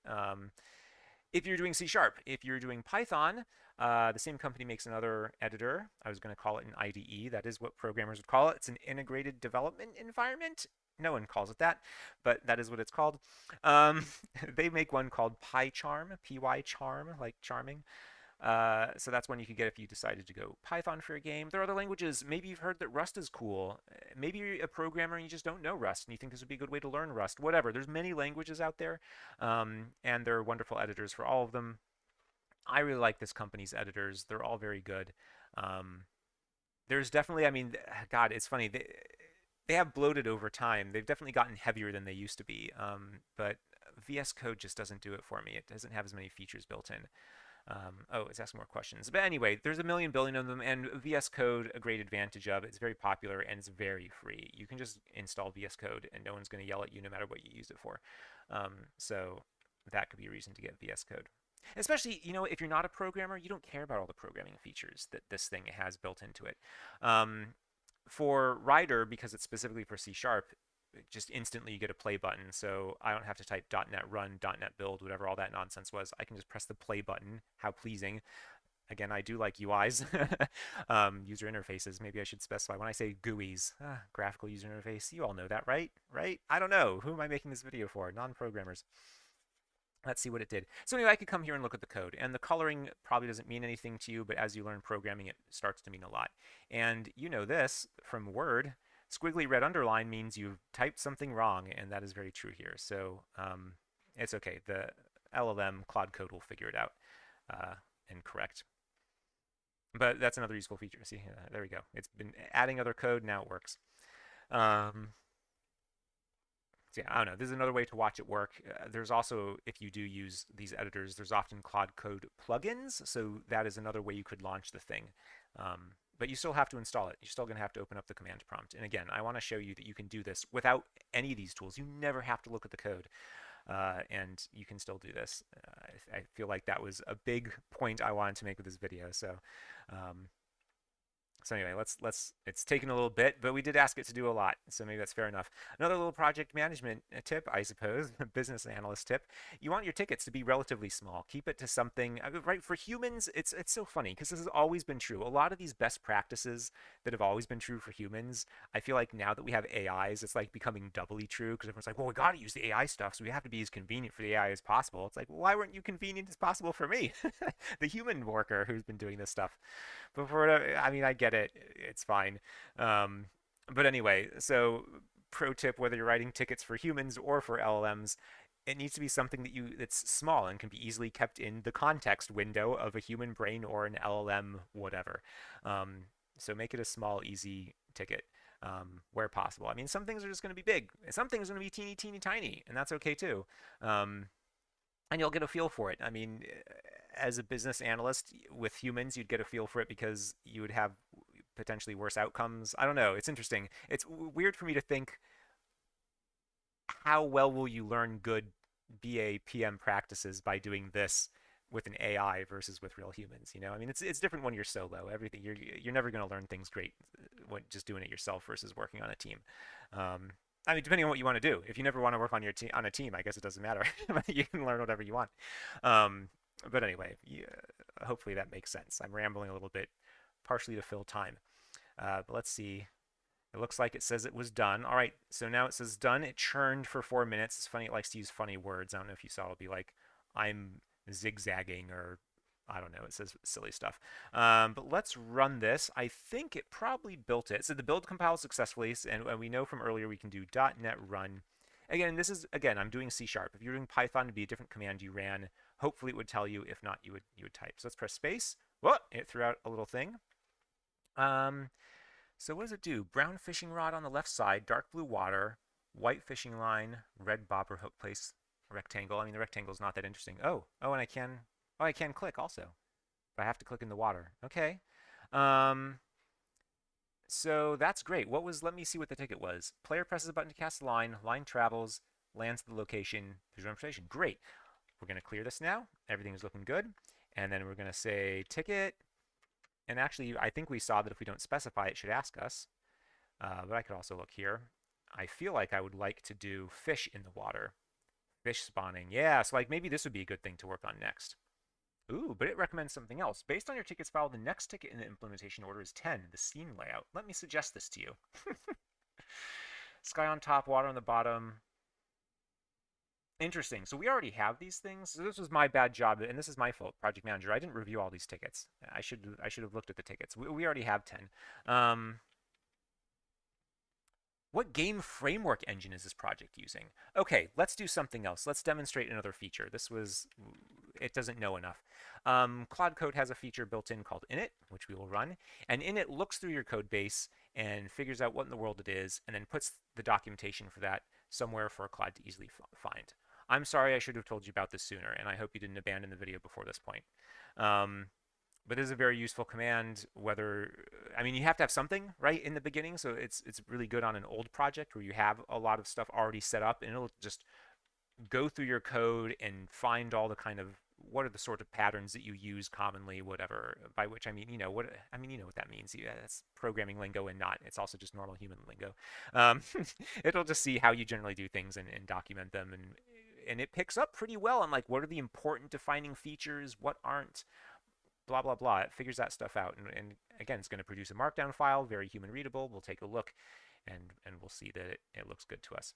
If you're doing C#, if you're doing Python, the same company makes another editor. I was going to call it an IDE. That is what programmers would call it. It's an integrated development environment. No one calls it that, but that is what it's called. They make one called PyCharm, P-Y charm, like charming. So that's one you could get if you decided to go Python for a game. There are other languages. Maybe you've heard that Rust is cool. Maybe you're a programmer and you just don't know Rust and you think this would be a good way to learn Rust. Whatever. There's many languages out there, and there are wonderful editors for all of them. I really like this company's editors. They're all very good. There's definitely, I mean, God, it's funny. They have bloated over time. They've definitely gotten heavier than they used to be. But VS Code just doesn't do it for me. It doesn't have as many features built in. Oh, it's asking more questions. But anyway, there's a million billion of them, and VS Code, a great advantage of. It's very popular, and it's very free. You can just install VS Code, and no one's going to yell at you no matter what you use it for. So that could be a reason to get VS Code. Especially, if you're not a programmer, you don't care about all the programming features that this thing has built into it. For Rider, because it's specifically for C#, just instantly you get a play button. So I don't have to type .NET run, .NET build, whatever all that nonsense was. I can just press the play button. How pleasing. Again, I do like UIs, user interfaces. Maybe I should specify when I say GUIs, graphical user interface. You all know that, right? Right? I don't know. Who am I making this video for? Non-programmers. Let's see what it did. So anyway, I could come here and look at the code. And the coloring probably doesn't mean anything to you, but as you learn programming, it starts to mean a lot. And you know this from Word. Squiggly red underline means you've typed something wrong, and that is very true here. So it's okay. LLM, Claude Code will figure it out uh, and correct. But that's another useful feature. See, there we go. It's been adding other code. Now it works. Um, so yeah, I don't know. This is another way to watch it work. There's also, if you do use these editors, there's often Claude Code plugins. So that is another way you could launch the thing. But you still have to install it. You're still going to have to open up the command prompt. And again, I want to show you that you can do this without any of these tools. You never have to look at the code. And you can still do this. I feel like that was a big point I wanted to make with this video. Um, so anyway, it's taken a little bit, but we did ask it to do a lot, so maybe that's fair enough. Another little project management tip, I suppose, a business analyst tip. You want your tickets to be relatively small. Keep it to something, right? For humans, it's so funny because this has always been true. A lot of these best practices that have always been true for humans, I feel like now that we have AIs, it's like becoming doubly true because everyone's like, well, we got to use the AI stuff, so we have to be as convenient for the AI as possible. It's like, well, why weren't you convenient as possible for me, the human worker who's been doing this stuff? But for whatever, I mean, I get it. It's fine. Um, but anyway, so pro tip: whether you're writing tickets for humans or for LLMs, it needs to be something that's small and can be easily kept in the context window of a human brain or an LLM, whatever. Um, so make it a small, easy ticket. Where possible. I mean, some things are just going to be big. Some things are going to be teeny, teeny, tiny, and that's okay too. Um, and you'll get a feel for it. I mean, as a business analyst with humans, you'd get a feel for it because you would have potentially worse outcomes. I don't know. It's interesting. It's weird for me to think how well will you learn good BA PM practices by doing this with an AI versus with real humans. I mean, it's different when you're solo. Everything you're never going to learn things great when just doing it yourself versus working on a team. Um, I mean, depending on what you want to do. If you never want to work on your on a team, I guess it doesn't matter. You can learn whatever you want. Um, but anyway, hopefully that makes sense. I'm rambling a little bit, partially to fill time. But let's see. It looks like it says it was done. All right, so now it says done. It churned for 4 minutes. It's funny. It likes to use funny words. I don't know if you saw. It'll be like, I'm zigzagging, or I don't know. It says silly stuff. But let's run this. I think it probably built it. So the build compiled successfully, and we know from earlier we can do .NET run. Again, I'm doing C#. If you're doing Python, it'd be a different command you ran. Hopefully it would tell you. If not, you would type. So let's press space. Whoa! It threw out a little thing. So what does it do? Brown fishing rod on the left side, dark blue water, white fishing line, red bobber hook place, rectangle. I mean, the rectangle is not that interesting. And I can click also. But I have to click in the water. Okay. Um, so that's great. Let me see what the ticket was. Player presses a button to cast a line, line travels, lands the location, visual interpretation. Great. We're going to clear this now. Everything is looking good. And then we're going to say ticket. And actually, I think we saw that if we don't specify, it should ask us. But I could also look here. I feel like I would like to do fish in the water. Fish spawning. Yeah, so like maybe this would be a good thing to work on next. Ooh, but it recommends something else. Based on your tickets file, the next ticket in the implementation order is 10, the scene layout. Let me suggest this to you. Sky on top, water on the bottom. Interesting. So we already have these things. So this was my bad job, and this is my fault, project manager. I didn't review all these tickets. I should have looked at the tickets. We already have 10. Um, what game framework engine is this project using? Okay, let's do something else. Let's demonstrate another feature. It doesn't know enough. Claude Code has a feature built in called init, which we will run. And init looks through your code base and figures out what in the world it is, and then puts the documentation for that somewhere for Claude to easily find. I'm sorry I should have told you about this sooner, and I hope you didn't abandon the video before this point. Um, but this is a very useful command. I mean, you have to have something right in the beginning, so it's really good on an old project where you have a lot of stuff already set up, and it'll just go through your code and find all the kind of what are the sort of patterns that you use commonly, whatever. By which I mean, you know what that means. Yeah, that's programming lingo, and not. It's also just normal human lingo. Um, it'll just see how you generally do things and document them, and it picks up pretty well on like what are the important defining features, what aren't, blah blah blah. It figures that stuff out, and again, it's going to produce a markdown file, very human readable. We'll take a look, and we'll see that it looks good to us.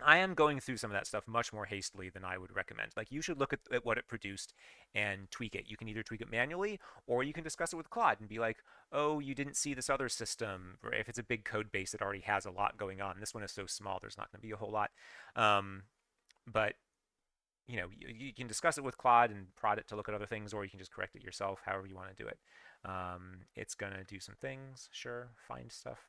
I am going through some of that stuff much more hastily than I would recommend. Like you should look at what it produced and tweak it. You can either tweak it manually or you can discuss it with Claude and be like, oh, you didn't see this other system. Or if it's a big code base that already has a lot going on, this one is so small, there's not going to be a whole lot. But you can discuss it with Claude and prod it to look at other things, or you can just correct it yourself, however you want to do it. It's going to do some things, sure, find stuff.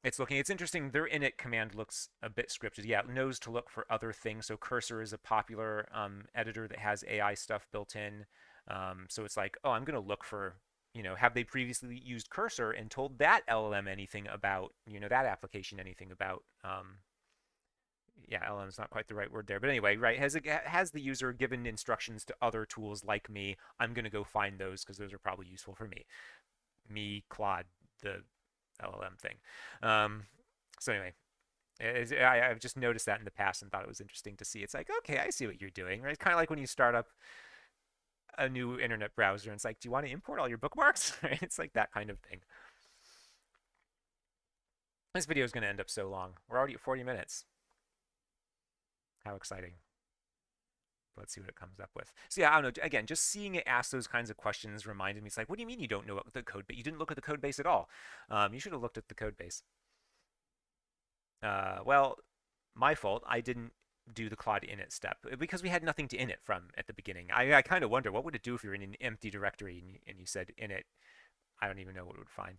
It's interesting. Their init command looks a bit scripted. Yeah, it knows to look for other things. So Cursor is a popular editor that has AI stuff built in. So it's like, oh, I'm going to look for, have they previously used Cursor and told that LLM anything about, that application anything about, yeah, LLM is not quite the right word there. But anyway, right, has the user given instructions to other tools like me? I'm going to go find those because those are probably useful for me. Me, Claude, the LLM thing. Um, so anyway, I've just noticed that in the past and thought it was interesting to see. It's like, okay, I see what you're doing, right? It's kind of like when you start up a new internet browser and it's like, do you want to import all your bookmarks? Right? It's like that kind of thing. This video is going to end up so long. We're already at 40 minutes. How exciting. Let's see what it comes up with. So yeah, I don't know. Again, just seeing it ask those kinds of questions reminded me. It's like, what do you mean you don't know what the code base? You didn't look at the code base at all. You should have looked at the code base. Well, my fault. I didn't do the Claude init step because we had nothing to init from at the beginning. I kind of wonder what would it do if you're in an empty directory and you said init. I don't even know what it would find.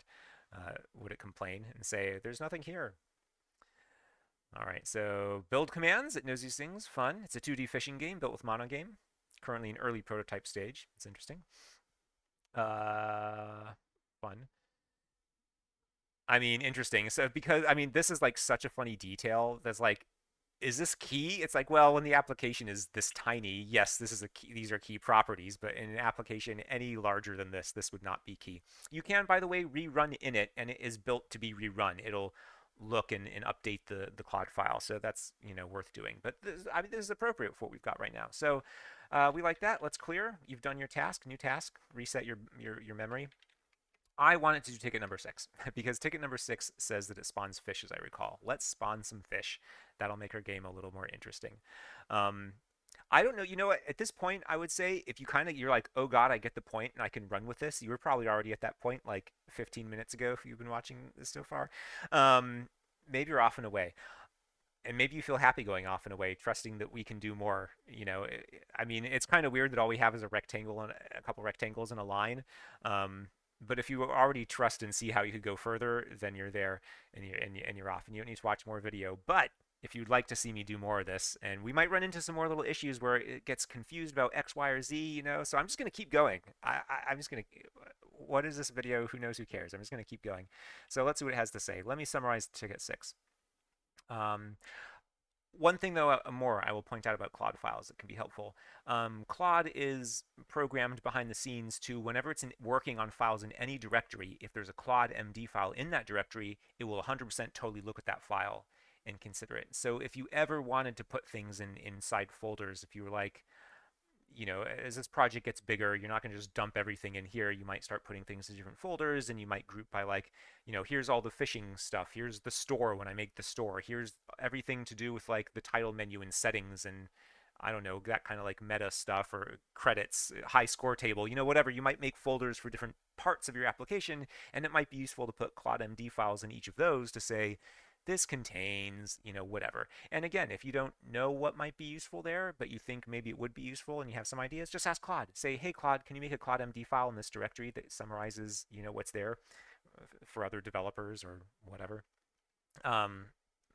Would it complain and say there's nothing here? All right, so build commands. It knows these things. Fun. It's a 2D fishing game built with monogame. Currently in early prototype stage. It's interesting. Fun. I mean, interesting. So because I mean, this is like such a funny detail. That's like, is this key? It's like, well, when the application is this tiny, yes, this is a key. These are key properties. But in an application any larger than this would not be key. You can, by the way, rerun init, and it is built to be rerun. It'll look and update the Claude file. So that's worth doing. But I mean, this is appropriate for what we've got right now. So we like that. Let's clear. You've done your task. New task. Reset your memory. I wanted to do ticket number 6 because ticket number 6 says that it spawns fish, as I recall. Let's spawn some fish. That'll make our game a little more interesting. Um, I don't know. You know what? At this point, I would say if you're like, oh God, I get the point and I can run with this. You were probably already at that point like 15 minutes ago if you've been watching this so far. Um, Maybe you're off and away, and maybe you feel happy going off and away, trusting that we can do more. I mean, it's kind of weird that all we have is a rectangle and a couple rectangles and a line. Um, but if you already trust and see how you could go further, then you're there and you're off, and you don't need to watch more video. But if you'd like to see me do more of this, and we might run into some more little issues where it gets confused about X, Y, or Z, so I'm just going to keep going. I'm just going to, what is this video? Who knows? Who cares? I'm just going to keep going. So let's see what it has to say. Let me summarize ticket 6. Um, One thing, though, more I will point out about Claude files that can be helpful. Claude is programmed behind the scenes to, whenever it's working on files in any directory, if there's a Claude MD file in that directory, it will 100% totally look at that file and consider it. So if you ever wanted to put things inside folders, if you were like, as this project gets bigger, you're not going to just dump everything in here. You might start putting things in different folders, and you might group by like, here's all the fishing stuff. Here's the store when I make the store. Here's everything to do with like the title menu and settings and I don't know, that kind of like meta stuff or credits, high score table, whatever. You might make folders for different parts of your application, and it might be useful to put Claude MD files in each of those to say, this contains, whatever. And again, if you don't know what might be useful there, but you think maybe it would be useful and you have some ideas, just ask Claude. Say, hey, Claude, can you make a Claude MD file in this directory that summarizes, what's there for other developers or whatever. Um,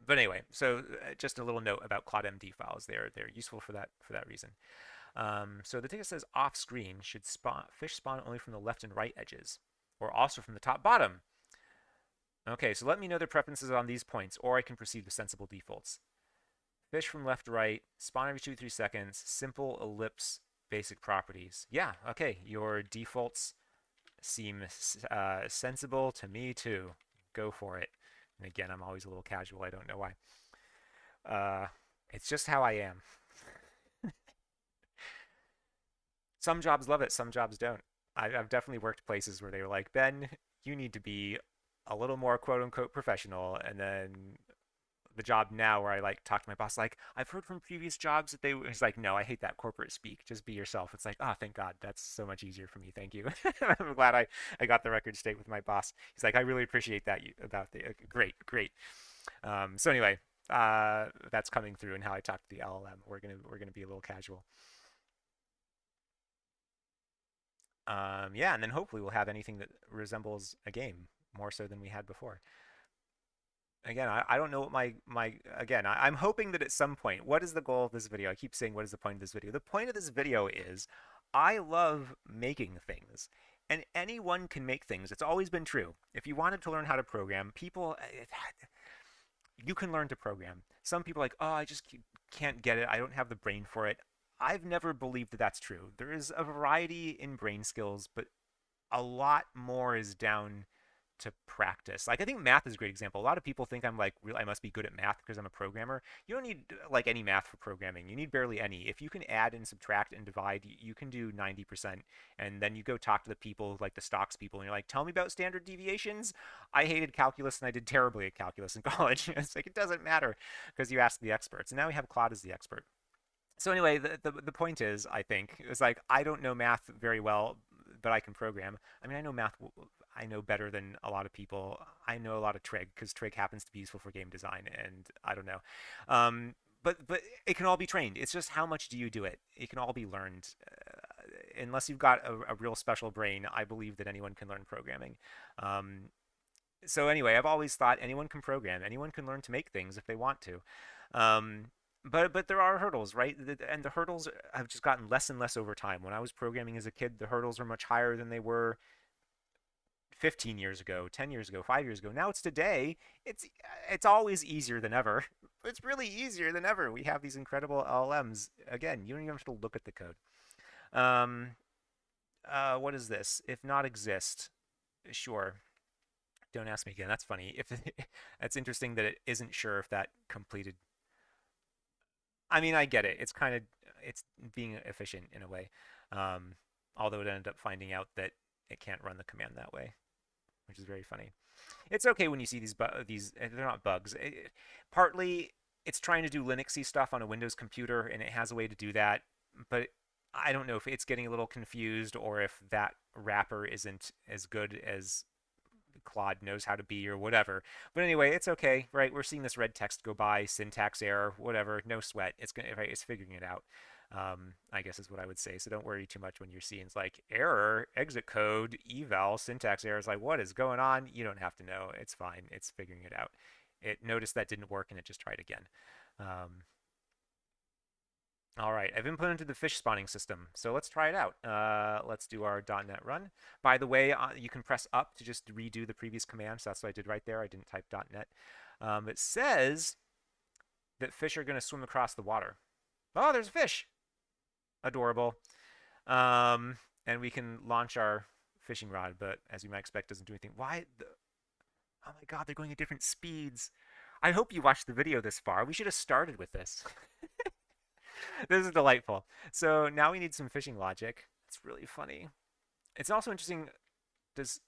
but anyway, so just a little note about Claude MD files. They're useful for that reason. So the ticket says off screen should fish spawn only from the left and right edges, or also from the top bottom. Okay, so let me know their preferences on these points, or I can proceed with sensible defaults. Fish from left to right, spawn every 2 to 3 seconds, simple ellipse, basic properties. Yeah, okay, your defaults seem sensible to me too. Go for it. And again, I'm always a little casual. I don't know why. Uh, it's just how I am. Some jobs love it, some jobs don't. I've definitely worked places where they were like, Ben, you need to be a little more quote unquote professional. And then the job now where I like talk to my boss, like, I've heard from previous jobs that he's like, no, I hate that corporate speak. Just be yourself. It's like, oh, thank God. That's so much easier for me. Thank you. I'm glad I got the record straight with my boss. He's like, I really appreciate that about the great, great. So anyway, that's coming through in how I talk to the LLM. We're gonna be a little casual. Yeah, and then hopefully we'll have anything that resembles a game more so than we had before. Again, I don't know what my again, I'm hoping that at some point, what is the goal of this video? I keep saying, what is the point of this video? The point of this video is I love making things. And anyone can make things. It's always been true. If you wanted to learn how to program, you can learn to program. Some people are like, oh, I just can't get it. I don't have the brain for it. I've never believed that that's true. There is a variety in brain skills, but a lot more is down to practice. Like I think math is a great example. A lot of people think I'm like I must be good at math because I'm a programmer. You don't need like any math for programming. You need barely any. If you can add and subtract and divide, you can do 90%. And then you go talk to the people like the stocks people and you're like, "Tell me about standard deviations." I hated calculus and I did terribly at calculus in college. It's like it doesn't matter because you ask the experts. And now we have Claude as the expert. So anyway, the point is, I think, is like I don't know math very well, but I can program. I mean, I know math. I know better than a lot of people. I know a lot of trig because trig happens to be useful for game design, and I don't know. But it can all be trained. It's just how much do you do it? It can all be learned. Unless you've got a real special brain, I believe that anyone can learn programming. Um, so anyway, I've always thought anyone can program. Anyone can learn to make things if they want to. Um, but there are hurdles, right? And the hurdles have just gotten less and less over time. When I was programming as a kid, the hurdles were much higher than they were 15 years ago, 10 years ago, 5 years ago. Now it's today. It's always easier than ever. It's really easier than ever. We have these incredible LLMs. Again, you don't even have to look at the code. Um, what is this? If not exist, sure. Don't ask me again. That's funny. If that's interesting that it isn't sure if that completed. I mean, I get it. It's being efficient in a way. Um, Although it ended up finding out that it can't run the command that way, which is very funny. It's okay when you see these they're not bugs. Partly it's trying to do Linuxy stuff on a Windows computer and it has a way to do that, but I don't know if it's getting a little confused or if that wrapper isn't as good as Claude knows how to be or whatever. But anyway, it's okay, right? We're seeing this red text go by, syntax error, whatever, no sweat. It's figuring it out. I guess is what I would say. So don't worry too much when you're seeing it's like error, exit code, eval, syntax error. It's like what is going on? You don't have to know. It's fine. It's figuring it out. It noticed that didn't work and it just tried again. Um, all right, I've implemented the fish spawning system, so let's try it out. Let's do our .NET run. By the way, you can press up to just redo the previous command, so that's what I did right there. I didn't type .NET. It says that fish are going to swim across the water. Oh, there's a fish. Adorable. And we can launch our fishing rod, but as you might expect, doesn't do anything. Oh my God, they're going at different speeds. I hope you watched the video this far. We should have started with this. This is delightful. So now we need some fishing logic. It's really funny. It's also interesting. Does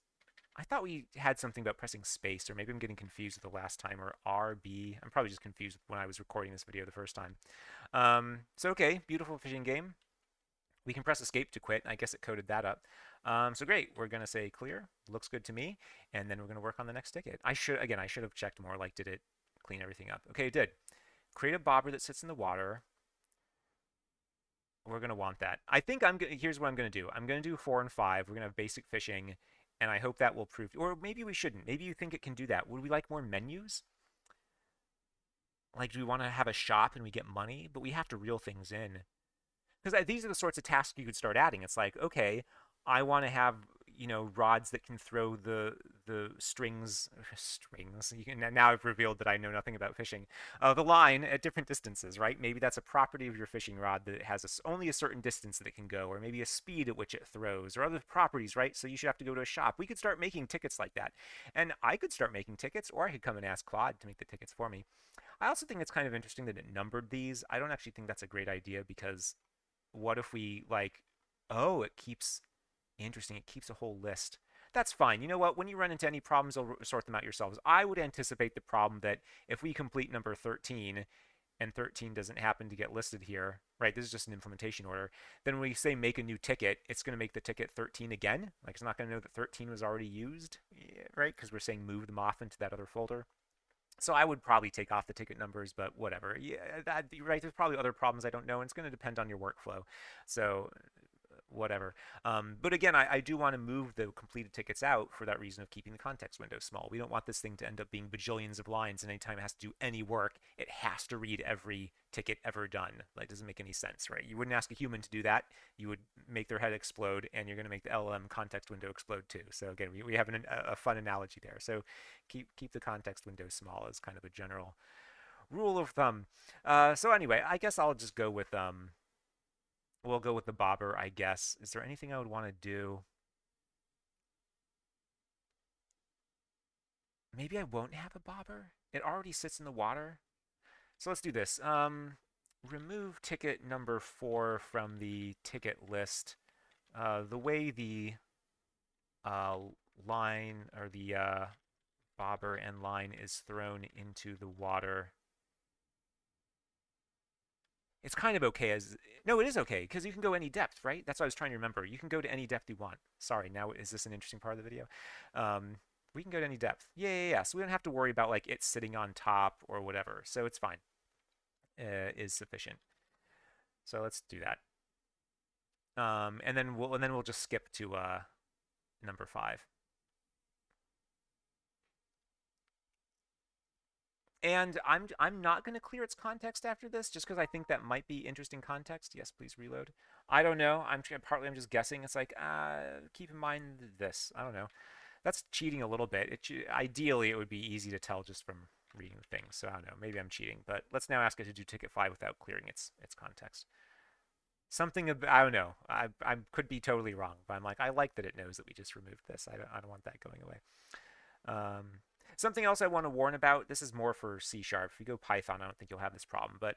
I thought we had something about pressing space, or maybe I'm getting confused with the last time, or RB. I'm probably just confused when I was recording this video the first time. So okay, beautiful fishing game. We can press escape to quit. I guess it coded that up. So great. We're gonna say clear. Looks good to me. And then we're gonna work on the next ticket. I should have checked more. Like, did it clean everything up? Okay, it did. Create a bobber that sits in the water. We're gonna want that. I think here's what I'm gonna do. I'm gonna do 4 and 5. We're gonna have basic fishing, and I hope that will prove. Or maybe we shouldn't. Maybe you think it can do that. Would we like more menus? Like, do we want to have a shop and we get money, but we have to reel things in? Because these are the sorts of tasks you could start adding. It's like, okay, I want to have rods that can throw the strings. Now I've revealed that I know nothing about fishing. The line at different distances, right? Maybe that's a property of your fishing rod that it has only a certain distance that it can go, or maybe a speed at which it throws, or other properties, right? So you should have to go to a shop. We could start making tickets like that, and I could start making tickets, or I could come and ask Claude to make the tickets for me. I also think it's kind of interesting that it numbered these. I don't actually think that's a great idea because what if we like, oh, it keeps interesting. It keeps a whole list. That's fine. You know what? When you run into any problems, you'll sort them out yourselves. I would anticipate the problem that if we complete number 13 and 13 doesn't happen to get listed here, right? This is just an implementation order. Then when we say make a new ticket, it's going to make the ticket 13 again. Like it's not going to know that 13 was already used, right? Because we're saying move them off into that other folder. So I would probably take off the ticket numbers, but whatever. Yeah, right. There's probably other problems I don't know, and it's going to depend on your workflow. So whatever. But again, I do want to move the completed tickets out for that reason of keeping the context window small. We don't want this thing to end up being bajillions of lines, and anytime it has to do any work, it has to read every ticket ever done. Like, doesn't make any sense, right? You wouldn't ask a human to do that. You would make their head explode, and you're going to make the LLM context window explode too. So again, we have a fun analogy there. So keep the context window small as kind of a general rule of thumb. So anyway, I guess I'll just go with we'll go with the bobber, I guess. Is there anything I would want to do? Maybe I won't have a bobber. It already sits in the water. So let's do this. Remove ticket number 4 from the ticket list. The way the uh, line or the bobber and line is thrown into the water, it's kind of okay as no, it is okay because you can go any depth, right? That's what I was trying to remember. You can go to any depth you want. Sorry, now is this an interesting part of the video? Um, we can go to any depth. Yeah. So we don't have to worry about like it sitting on top or whatever. So it's fine. Is sufficient. So let's do that. And then we'll just skip to number 5. And I'm not going to clear its context after this, just because I think that might be interesting context. Yes, please reload. I don't know. I'm just guessing. It's like keep in mind this. I don't know. That's cheating a little bit. Ideally it would be easy to tell just from reading the thing. So I don't know. Maybe I'm cheating. But let's now ask it to do ticket 5 without clearing its context. Something I don't know. I could be totally wrong, but I'm like I like that it knows that we just removed this. I don't want that going away. Um, Something else I want to warn about, this is more for C Sharp. If you go Python, I don't think you'll have this problem. But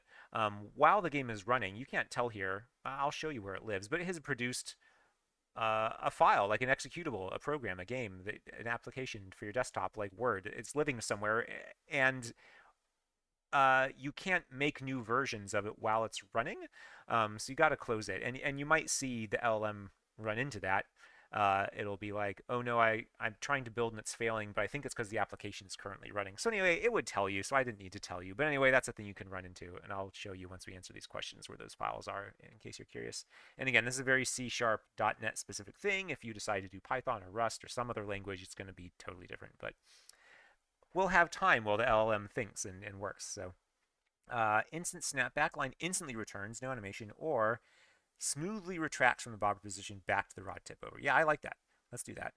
while the game is running, you can't tell here. I'll show you where it lives, but it has produced a file, like an executable, a program, a game, an application for your desktop, like Word. It's living somewhere, and you can't make new versions of it while it's running. So you got to close it, and you might see the LLM run into that. It'll be like, oh no, I'm trying to build and it's failing, but I think it's because the application is currently running. So anyway, it would tell you, so I didn't need to tell you. But anyway, that's a thing you can run into, and I'll show you once we answer these questions where those files are, in case you're curious. And again, this is a very C Sharp .NET specific thing. If you decide to do Python or Rust or some other language, it's going to be totally different. But we'll have time while the LLM thinks and works. So instant snapback line instantly returns, no animation, or smoothly retracts from the bobber position back to the rod tip over. Yeah, I like that. Let's do that.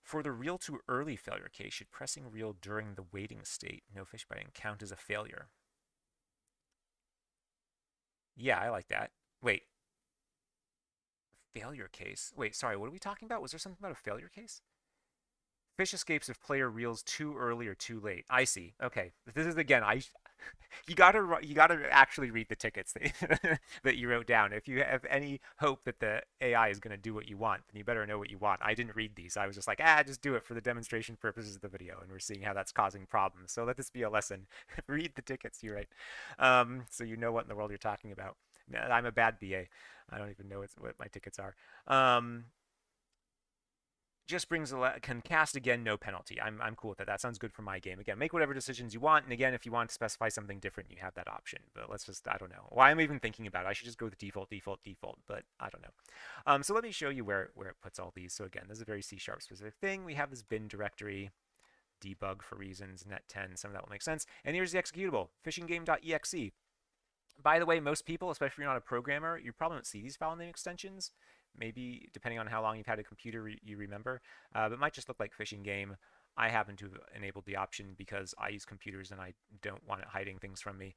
For the reel to early failure case, should pressing reel during the waiting state, no fish biting, count as a failure? Yeah, I like that. Wait, failure case? Wait, sorry, what are we talking about? Was there something about a failure case? Fish escapes if player reels too early or too late. I see. Okay, this is again. You gotta actually read the tickets that, that you wrote down. If you have any hope that the AI is going to do what you want, then you better know what you want. I didn't read these. I was just like, just do it for the demonstration purposes of the video, and we're seeing how that's causing problems. So let this be a lesson. Read the tickets you write, so you know what in the world you're talking about. I'm a bad BA. I don't even know what my tickets are. Um, just brings can cast again, no penalty. I'm cool with that. That sounds good for my game. Again, make whatever decisions you want, and again, if you want to specify something different, you have that option. But let's just I don't know why I'm even thinking about it. I should just go with default, default, default. But I don't know. So let me show you where it puts all these. So again, this is a very C# specific thing. We have this bin directory, debug for reasons, net10. Some of that will make sense. And here's the executable, fishinggame.exe. By the way, most people, especially if you're not a programmer, you probably don't see these file name extensions. Maybe depending on how long you've had a computer, you remember. But it might just look like fishing game. I happen to have enabled the option because I use computers and I don't want it hiding things from me.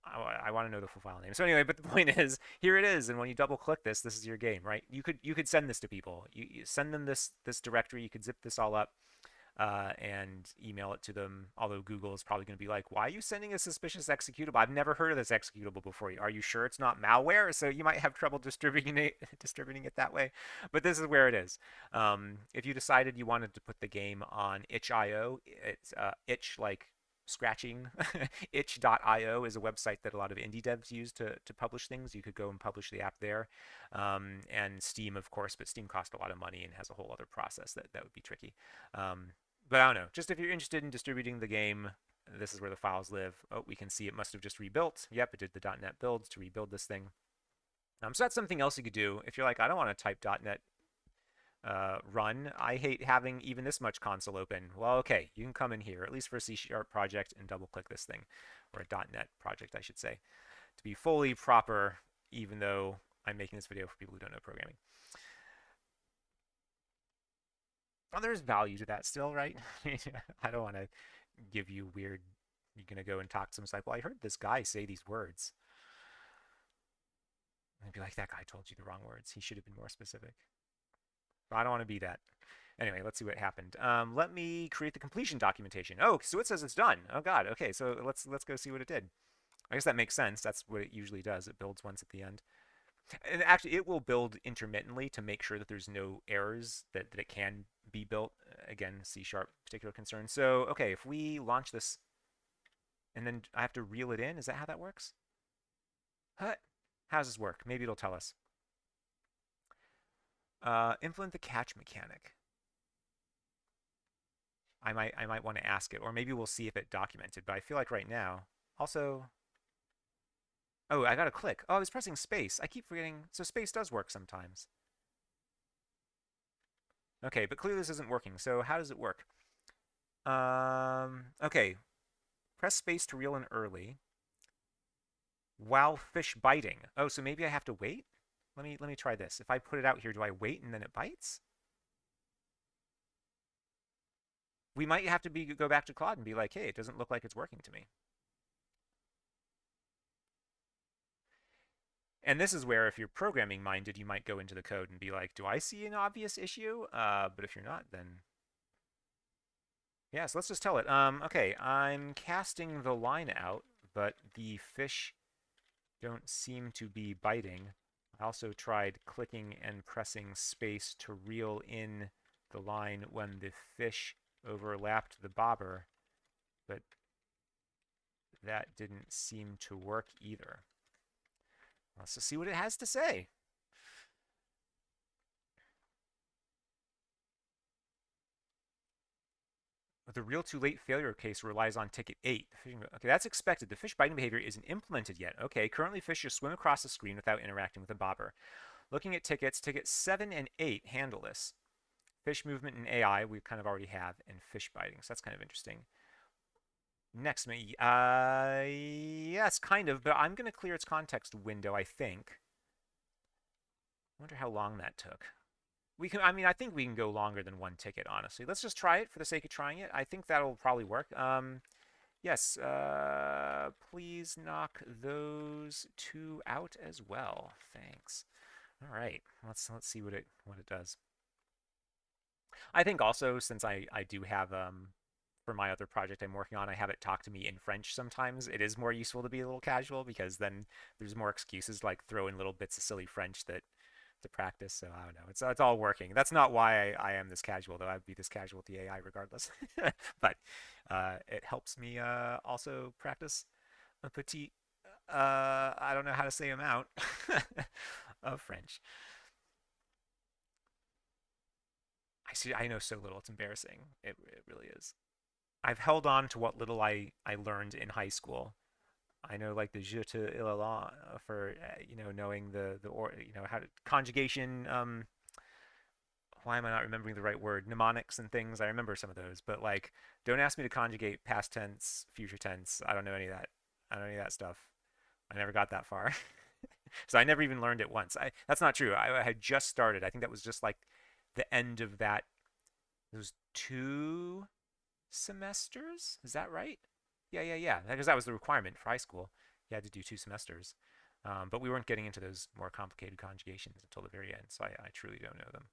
I want to know the full file name. So anyway, but the point is, here it is. And when you double click this, this is your game, right? You could send this to people. You send them this directory. You could zip this all up and email it to them. Although Google is probably going to be like, why are you sending a suspicious executable? I've never heard of this executable before. Are you sure it's not malware? So you might have trouble distributing it that way. But this is where it is. If you decided you wanted to put the game on itch.io, it's itch like scratching. itch.io is a website that a lot of indie devs use to publish things. You could go and publish the app there. And Steam, of course, but Steam costs a lot of money and has a whole other process that would be tricky. But I don't know. Just if you're interested in distributing the game, This is where the files live. Oh, we can see it must have just rebuilt. Yep, it did the .NET builds to rebuild this thing. So that's something else you could do if you're like, I don't want to type .NET run. I hate having even this much console open. Well, okay, you can come in here, at least for a C# project, and double click this thing, or a .NET project, I should say, to be fully proper, even though I'm making this video for people who don't know programming. Well, there's value to that still, right? I don't want to give you weird, you're going to go and talk to some like, well, I heard this guy say these words. And I'd be like, that guy told you the wrong words. He should have been more specific. I don't want to be that. Anyway, let's see what happened. Let me create the completion documentation. Oh, so it says it's done. Oh God. Okay, so let's go see what it did. I guess that makes sense. That's what it usually does. It builds once at the end. And actually, it will build intermittently to make sure that there's no errors that it can be built. Again, C# particular concern. So, okay, if we launch this and then I have to reel it in, is that how that works? Huh? How does this work? Maybe it'll tell us. Implement the catch mechanic. I might want to ask it, or maybe we'll see if it documented. But I feel like right now, also, oh, I gotta click. Oh, I was pressing space. I keep forgetting. So space does work sometimes. Okay, but clearly this isn't working. So how does it work? Okay. Press space to reel in early while fish biting. Oh, so maybe I have to wait? Let me try this. If I put it out here, do I wait and then it bites? We might have to go back to Claude and be like, hey, it doesn't look like it's working to me. And this is where, if you're programming minded, you might go into the code and be like, do I see an obvious issue? But if you're not, then yeah, so let's just tell it. Okay, I'm casting the line out, but the fish don't seem to be biting. I also tried clicking and pressing space to reel in the line when the fish overlapped the bobber, but that didn't seem to work either. Let's just see what it has to say. The reel too late failure case relies on ticket 8. Okay, that's expected. The fish biting behavior isn't implemented yet. Okay, currently fish just swim across the screen without interacting with the bobber. Looking at tickets, tickets 7 and 8 handle this. Fish movement and AI we kind of already have, and fish biting, so that's kind of interesting. Next, yes, kind of, but I'm going to clear its context window, I think. I wonder how long that took. I mean, I think we can go longer than one ticket, honestly. Let's just try it for the sake of trying it. I think that'll probably work. Yes, please knock those two out as well. Thanks. All right, let's see what it does. I think also, since I do have for my other project I'm working on, I have it talk to me in French sometimes. It is more useful to be a little casual because then there's more excuses, like throw in little bits of silly French that to practice. So I don't know. It's all working. That's not why I am this casual, though. I'd be this casual with the AI regardless. But it helps me also practice a petit. I don't know how to say amount of French. I see. I know so little. It's embarrassing. It really is. I've held on to what little I learned in high school. I know like the je te il la for knowing the or how to conjugation. Why am I not remembering the right word? Mnemonics and things. I remember some of those, but like, don't ask me to conjugate past tense, future tense. I don't know any of that. I don't know any of that stuff. I never got that far, so I never even learned it once. That's not true. I had just started. I think that was just like the end of that. Those 2 semesters. Is that right? Yeah. Because that was the requirement for high school. You had to do 2 semesters. But we weren't getting into those more complicated conjugations until the very end, so I truly don't know them.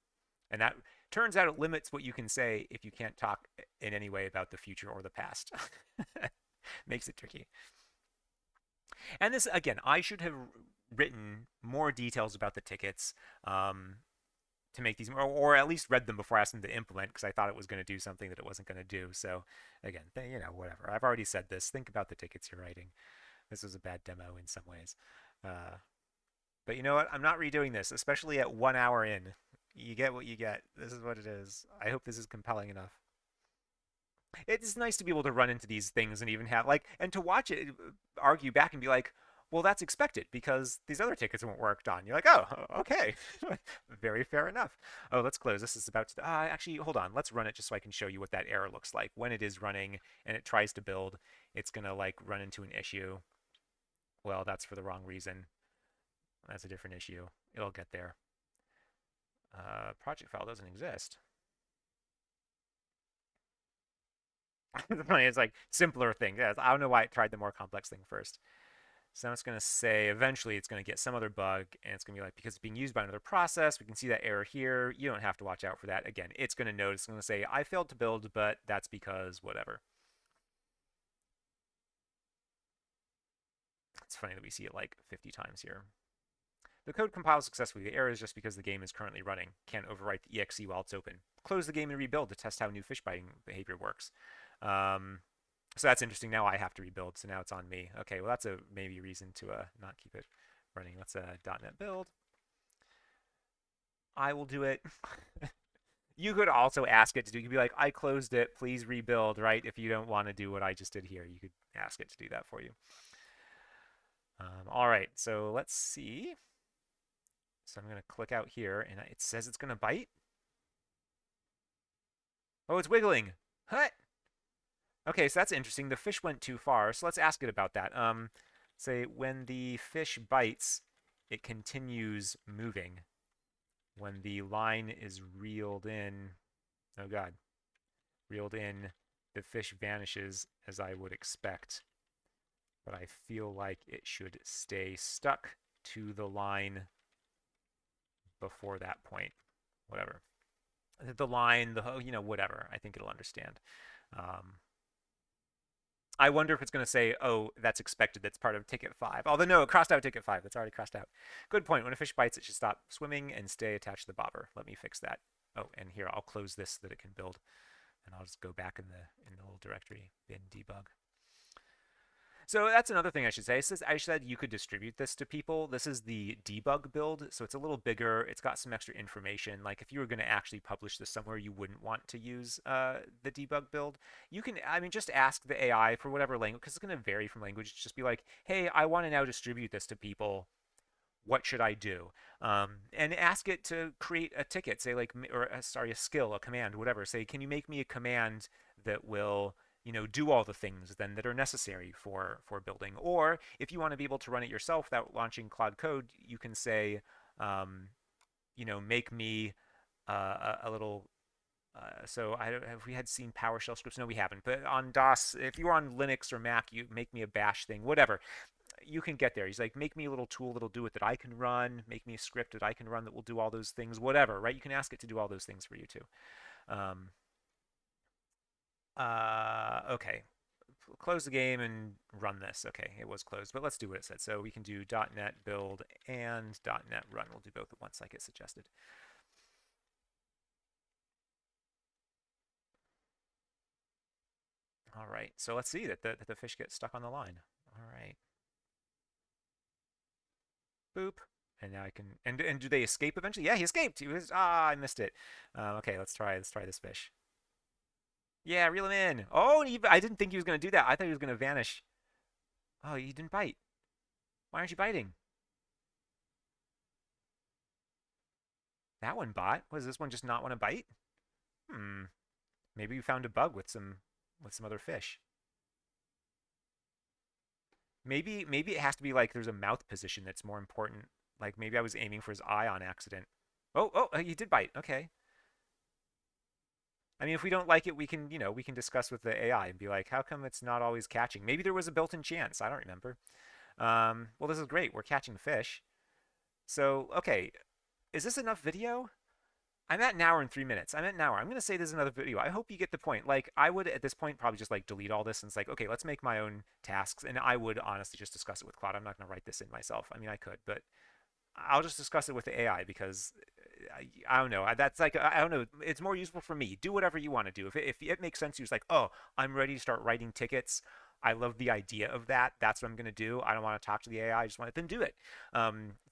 And that turns out it limits what you can say if you can't talk in any way about the future or the past. Makes it tricky. And this, again, I should have written more details about the tickets to make these, or at least read them before I asked them to implement, because I thought it was going to do something that it wasn't going to do. So, again, whatever. I've already said this. Think about the tickets you're writing. This was a bad demo in some ways. But you know what? I'm not redoing this, especially at 1 hour in. You get what you get. This is what it is. I hope this is compelling enough. It's nice to be able to run into these things and even have like, and to watch it argue back and be like, well, that's expected because these other tickets weren't worked on. You're like, oh, okay, very fair enough. Oh, let's close. This is about to. Actually, hold on. Let's run it just so I can show you what that error looks like when it is running and it tries to build. It's gonna like run into an issue. Well, that's for the wrong reason. That's a different issue. It'll get there. Project file doesn't exist. It's funny. It's like simpler thing. Yeah, I don't know why it tried the more complex thing first. So it's going to say eventually it's going to get some other bug and it's going to be like, because it's being used by another process, we can see that error here. You don't have to watch out for that. Again, it's going to notice, it's going to say, I failed to build, but that's because whatever. It's funny that we see it like 50 times here. The code compiles successfully. The error is just because the game is currently running. Can't overwrite the exe while it's open. Close the game and rebuild to test how new fish biting behavior works. Um, so that's interesting. Now I have to rebuild, so now it's on me. Okay, well that's a maybe reason to not keep it running. Let's .NET build. I will do it. You could also ask it to do. You could be like, I closed it. Please rebuild. Right? If you don't want to do what I just did here, you could ask it to do that for you. All right. So let's see. So I'm going to click out here, and it says it's going to bite. Oh, it's wiggling. What? Okay, so that's interesting. The fish went too far, so let's ask it about that. Say when the fish bites, it continues moving. When the line is reeled in, oh God, reeled in, the fish vanishes as I would expect. But I feel like it should stay stuck to the line before that point. Whatever. The line, whatever. I think it'll understand. Um, I wonder if it's going to say, oh, that's expected. That's part of ticket 5. Although, no, it crossed out ticket 5. That's already crossed out. Good point. When a fish bites, it should stop swimming and stay attached to the bobber. Let me fix that. Oh, and here, I'll close this so that it can build. And I'll just go back in the little directory, bin debug. So that's another thing I should say. It says I said you could distribute this to people. This is the debug build, so it's a little bigger. It's got some extra information. Like if you were going to actually publish this somewhere, you wouldn't want to use the debug build. You can, I mean, just ask the AI for whatever language, because it's going to vary from language. Just be like, hey, I want to now distribute this to people. What should I do? And ask it to create a ticket. Say like, or sorry, a skill, a command, whatever. Say, can you make me a command that will do all the things then that are necessary for building. Or if you want to be able to run it yourself without launching Cloud Code, you can say, make me a little. So I don't have we had seen PowerShell scripts? No, we haven't. But on DOS, if you're on Linux or Mac, you make me a Bash thing, whatever. You can get there. He's like, make me a little tool that'll do it that I can run. Make me a script that I can run that will do all those things, whatever. Right? You can ask it to do all those things for you too. Um, okay. Close the game and run this. Okay, it was closed, but let's do what it said. So we can do .NET build and .NET run. We'll do both at once like it suggested. All right, so let's see that the fish gets stuck on the line. All right, boop. And now I can, and do they escape eventually? Yeah, he escaped. He was, I missed it. Okay, let's try this fish. Yeah, reel him in. Oh, I didn't think he was going to do that. I thought he was going to vanish. Oh, he didn't bite. Why aren't you biting? That one bought. Was this one just not want to bite? Hmm. Maybe you found a bug with some other fish. Maybe it has to be like there's a mouth position that's more important. Like maybe I was aiming for his eye on accident. Oh, he did bite. Okay. I mean, if we don't like it, we can discuss with the AI and be like, how come it's not always catching? Maybe there was a built-in chance. I don't remember. Well, this is great. We're catching fish. So, okay, is this enough video? I'm at an hour and 3 minutes. I'm at an hour. I'm going to say this is another video. I hope you get the point. Like, I would at this point probably just like delete all this and it's like, okay, let's make my own tasks. And I would honestly just discuss it with Claude. I'm not going to write this in myself. I mean, I could, but I'll just discuss it with the AI because I don't know. That's like I don't know. It's more useful for me. Do whatever you want to do. If it makes sense, you're just like, oh, I'm ready to start writing tickets. I love the idea of that. That's what I'm going to do. I don't want to talk to the AI. I just want them to do it.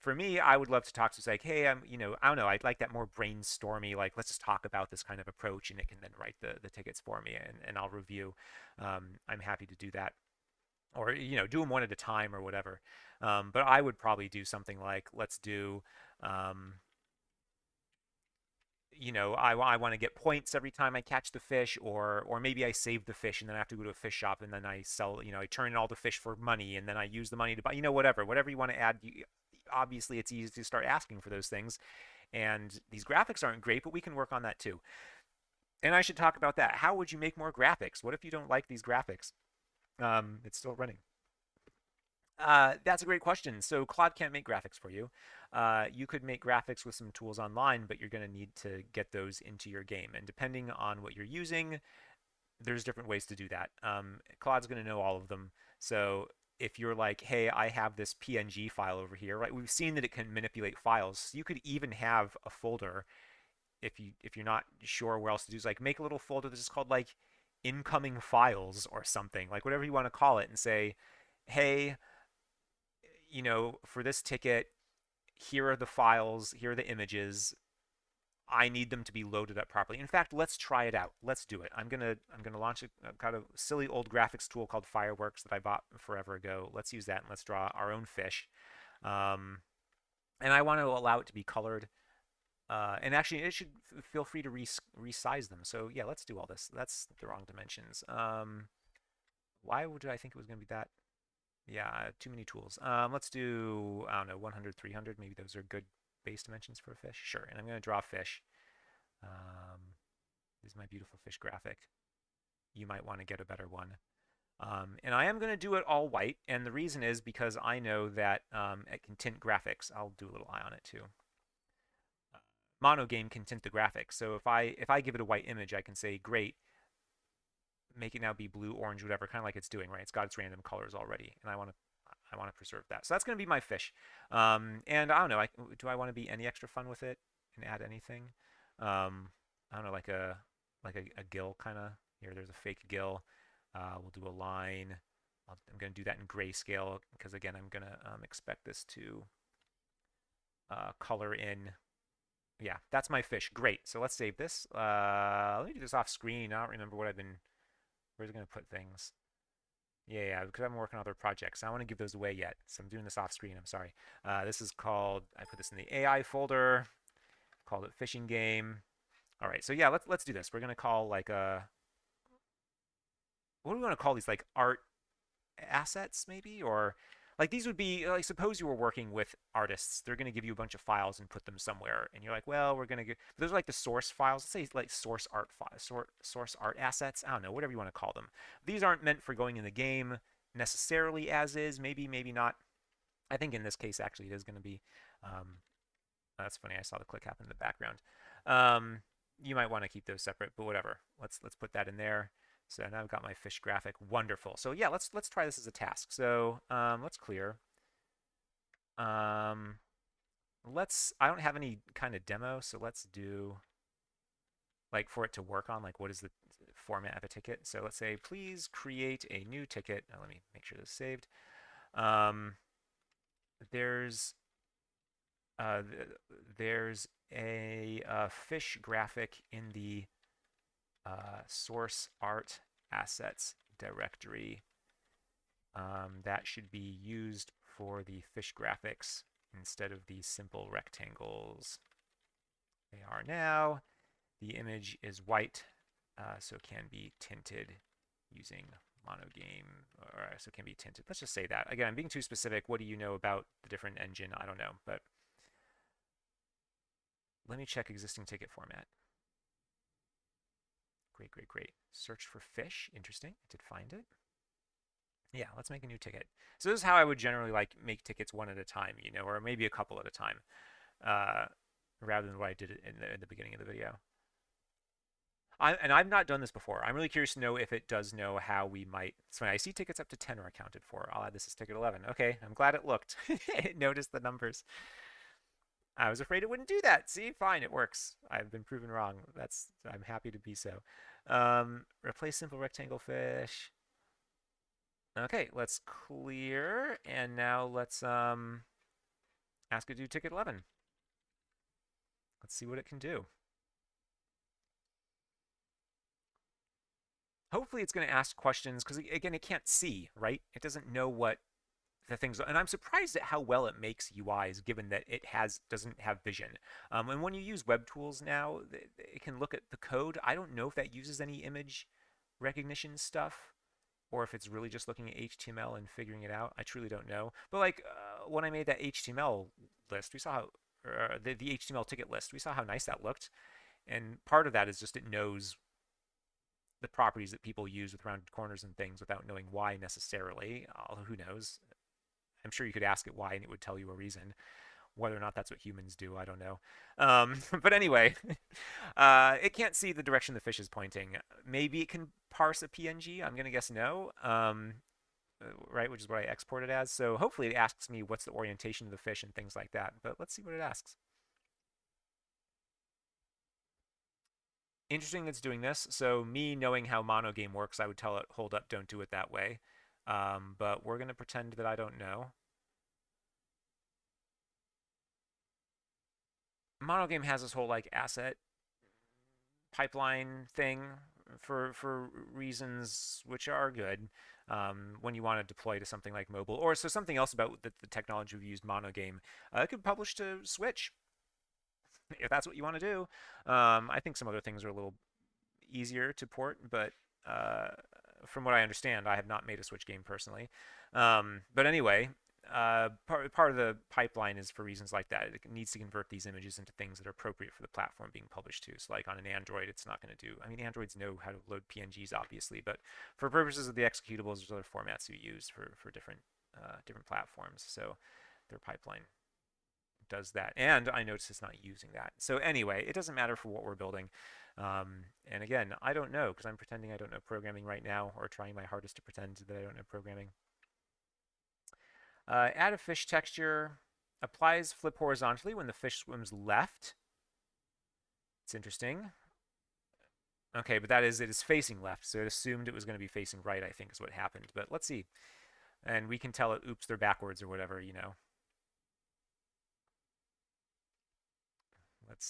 For me, I would love to talk to it's like, hey, I don't know. I'd like that more brainstormy, like, let's just talk about this kind of approach, and it can then write the tickets for me, and I'll review. I'm happy to do that, or do them one at a time or whatever. But I would probably do something like, let's do. Um, I want to get points every time I catch the fish, or maybe I save the fish and then I have to go to a fish shop and then I sell, I turn in all the fish for money and then I use the money to buy, whatever you want to add. Obviously, it's easy to start asking for those things, and these graphics aren't great, but we can work on that too. And I should talk about that. How would you make more graphics? What if you don't like these graphics? It's still running. That's a great question. So Claude can't make graphics for you. You could make graphics with some tools online, but you're going to need to get those into your game. And depending on what you're using, there's different ways to do that. Claude's going to know all of them. So if you're like, hey, I have this PNG file over here, right? We've seen that it can manipulate files. You could even have a folder if you're not sure where else to do. It's like make a little folder that's just called like incoming files or something, like whatever you want to call it, and say, hey, for this ticket, here are the files, here are the images. I need them to be loaded up properly. In fact, let's try it out. Let's do it. I'm gonna launch a kind of silly old graphics tool called Fireworks that I bought forever ago. Let's use that and let's draw our own fish. Um, and I want to allow it to be colored. And actually, it should feel free to resize them. So yeah, let's do all this. That's the wrong dimensions. Why would I think it was going to be that? Yeah, too many tools. Let's do, I don't know, 100, 300. Maybe those are good base dimensions for a fish. Sure. And I'm going to draw a fish. Um, this is my beautiful fish graphic. You might want to get a better one. And I am going to do it all white. And the reason is because I know that it can tint graphics. I'll do a little eye on it too. Monogame can tint the graphics. So if I give it a white image, I can say, great, make it now be blue, orange, whatever, kind of like it's doing, right? It's got its random colors already, and I want to preserve that. So that's going to be my fish. And I don't know, do I want to be any extra fun with it and add anything? I don't know, like a gill kind of. Here, there's a fake gill. We'll do a line. I'm going to do that in grayscale because again, I'm going to expect this to color in. Yeah, that's my fish. Great. So let's save this. Let me do this off screen. I don't remember what I've been. Where's it going to put things? Yeah, because I'm working on other projects. I don't want to give those away yet, so I'm doing this off screen. I'm sorry. This is called. I put this in the AI folder. Called it fishing game. All right, so yeah, let's do this. We're gonna call like a. What do we want to call these? Like art assets, maybe, or like these would be like suppose you were working with artists. They're gonna give you a bunch of files and put them somewhere, and you're like, well, we're gonna get those are like the source files. Let's say like source art files, source art assets. I don't know, whatever you want to call them. These aren't meant for going in the game necessarily as is. Maybe not. I think in this case, actually, it is going to be. Um, that's funny. I saw the click happen in the background. Um, you might want to keep those separate, but whatever. Let's put that in there. So now I've got my fish graphic. Wonderful. So yeah, let's try this as a task. So let's clear. Um, I don't have any kind of demo, so let's do like for it to work on like what is the format of a ticket. So let's say please create a new ticket. Now let me make sure this is saved. Um, there's uh, there's a fish graphic in the source art assets directory that should be used for the fish graphics instead of these simple rectangles. They are now. The image is white, so can be tinted using monogame, or so can be tinted. Let's just say that. Again, I'm being too specific. What do you know about the different engine? I don't know, but let me check existing ticket format. Great, great, great. Search for fish. Interesting. I did find it. Yeah, let's make a new ticket. So this is how I would generally like make tickets one at a time, or maybe a couple at a time, uh, rather than what I did in the beginning of the video. And I've not done this before. I'm really curious to know if it does know how we might. So I see tickets up to 10 are accounted for. I'll add this as ticket 11. Okay, I'm glad it looked. It noticed the numbers. I was afraid it wouldn't do that. See, fine, it works. I've been proven wrong. I'm happy to be so. Replace simple rectangle fish. Okay, let's clear, and now let's ask it to do ticket 11. Let's see what it can do. Hopefully it's going to ask questions because again, it can't see, right? It doesn't know what the things, and I'm surprised at how well it makes UIs given that it has doesn't have vision. And when you use web tools now, it can look at the code. I don't know if that uses any image recognition stuff or if it's really just looking at HTML and figuring it out. I truly don't know. But like when I made that HTML list, we saw how the HTML ticket list. We saw how nice that looked, and part of that is just it knows the properties that people use with rounded corners and things without knowing why necessarily. Although who knows? I'm sure you could ask it why and it would tell you a reason. Whether or not that's what humans do, I don't know. But anyway, it can't see the direction the fish is pointing. Maybe it can parse a PNG. I'm going to guess no. Right, which is what I exported as. So hopefully it asks me what's the orientation of the fish and things like that. But let's see what it asks. Interesting it's doing this. So me knowing how monogame works, I would tell it, hold up, don't do it that way. But we're going to pretend that I don't know. Monogame has this whole like asset pipeline thing for reasons which are good when you want to deploy to something like mobile, or so something else about the technology we've used monogame. It could publish to Switch if that's what you want to do. I think some other things are a little easier to port, but uh, from what I understand, I have not made a Switch game personally. But anyway, part of the pipeline is for reasons like that. It needs to convert these images into things that are appropriate for the platform being published to. So, like on an Android, it's not going to do. I mean, Androids know how to load PNGs, obviously, but for purposes of the executables, there's other formats you use for different platforms. So, their pipeline does that. And I notice it's not using that. So anyway, it doesn't matter for what we're building. And again, I don't know because I'm pretending I don't know programming right now or trying my hardest to pretend that I don't know programming. Add a fish texture. Applies flip horizontally when the fish swims left. It's interesting. Okay, but it is facing left, so it assumed it was going to be facing right, I think is what happened. But let's see. And we can tell it, oops, they're backwards or whatever.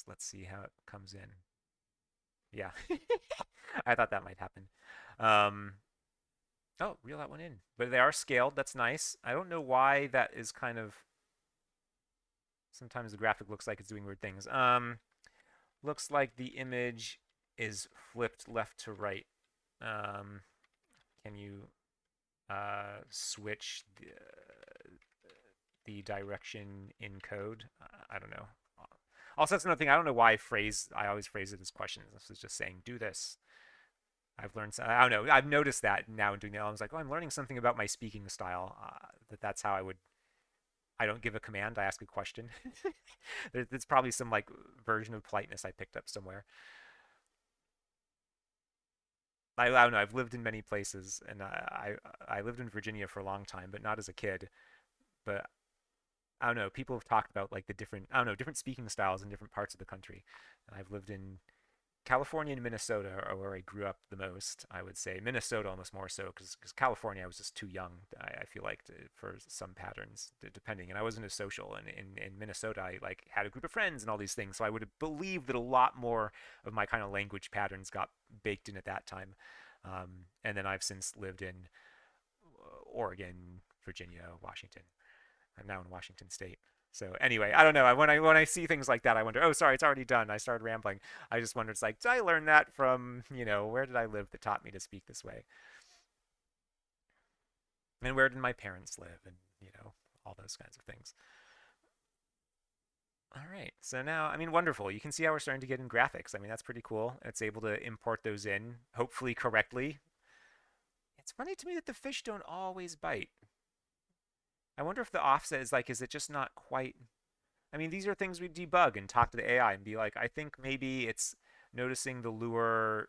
Let's see how it comes in. Yeah. I thought that might happen. Um, oh, reel that one in. But they are scaled. That's nice. I don't know why that is kind of. Sometimes the graphic looks like it's doing weird things. Looks like the image is flipped left to right. Um, can you switch the direction in code? I don't know. Also, that's another thing. I don't know why I always phrase it as questions. This is just saying, do this. I've learned. I don't know. I've noticed that now in doing that. I was like, oh, I'm learning something about my speaking style. That's how I would. I don't give a command. I ask a question. There's probably some like version of politeness I picked up somewhere. I don't know. I've lived in many places, and I lived in Virginia for a long time, but not as a kid. But I don't know. People have talked about like the different I don't know different speaking styles in different parts of the country. I've lived in California and Minnesota are where I grew up the most. I would say Minnesota almost more so because California I was just too young. I feel like for some patterns depending, and I wasn't as social. And in Minnesota I like had a group of friends and all these things, so I would have believed that a lot more of my kind of language patterns got baked in at that time. And then I've since lived in Oregon, Virginia, Washington. I'm now in Washington State. So anyway, I don't know. When I see things like that, I wonder. Oh, sorry, it's already done. I started rambling. I just wonder. It's like, did I learn that from where did I live that taught me to speak this way, and where did my parents live, and all those kinds of things. All right. So now, I mean, wonderful. You can see how we're starting to get in graphics. I mean, that's pretty cool. It's able to import those in, hopefully correctly. It's funny to me that the fish don't always bite. I wonder if the offset is like, is it just not quite. I mean, these are things we debug and talk to the AI and be like, I think maybe it's noticing the lure,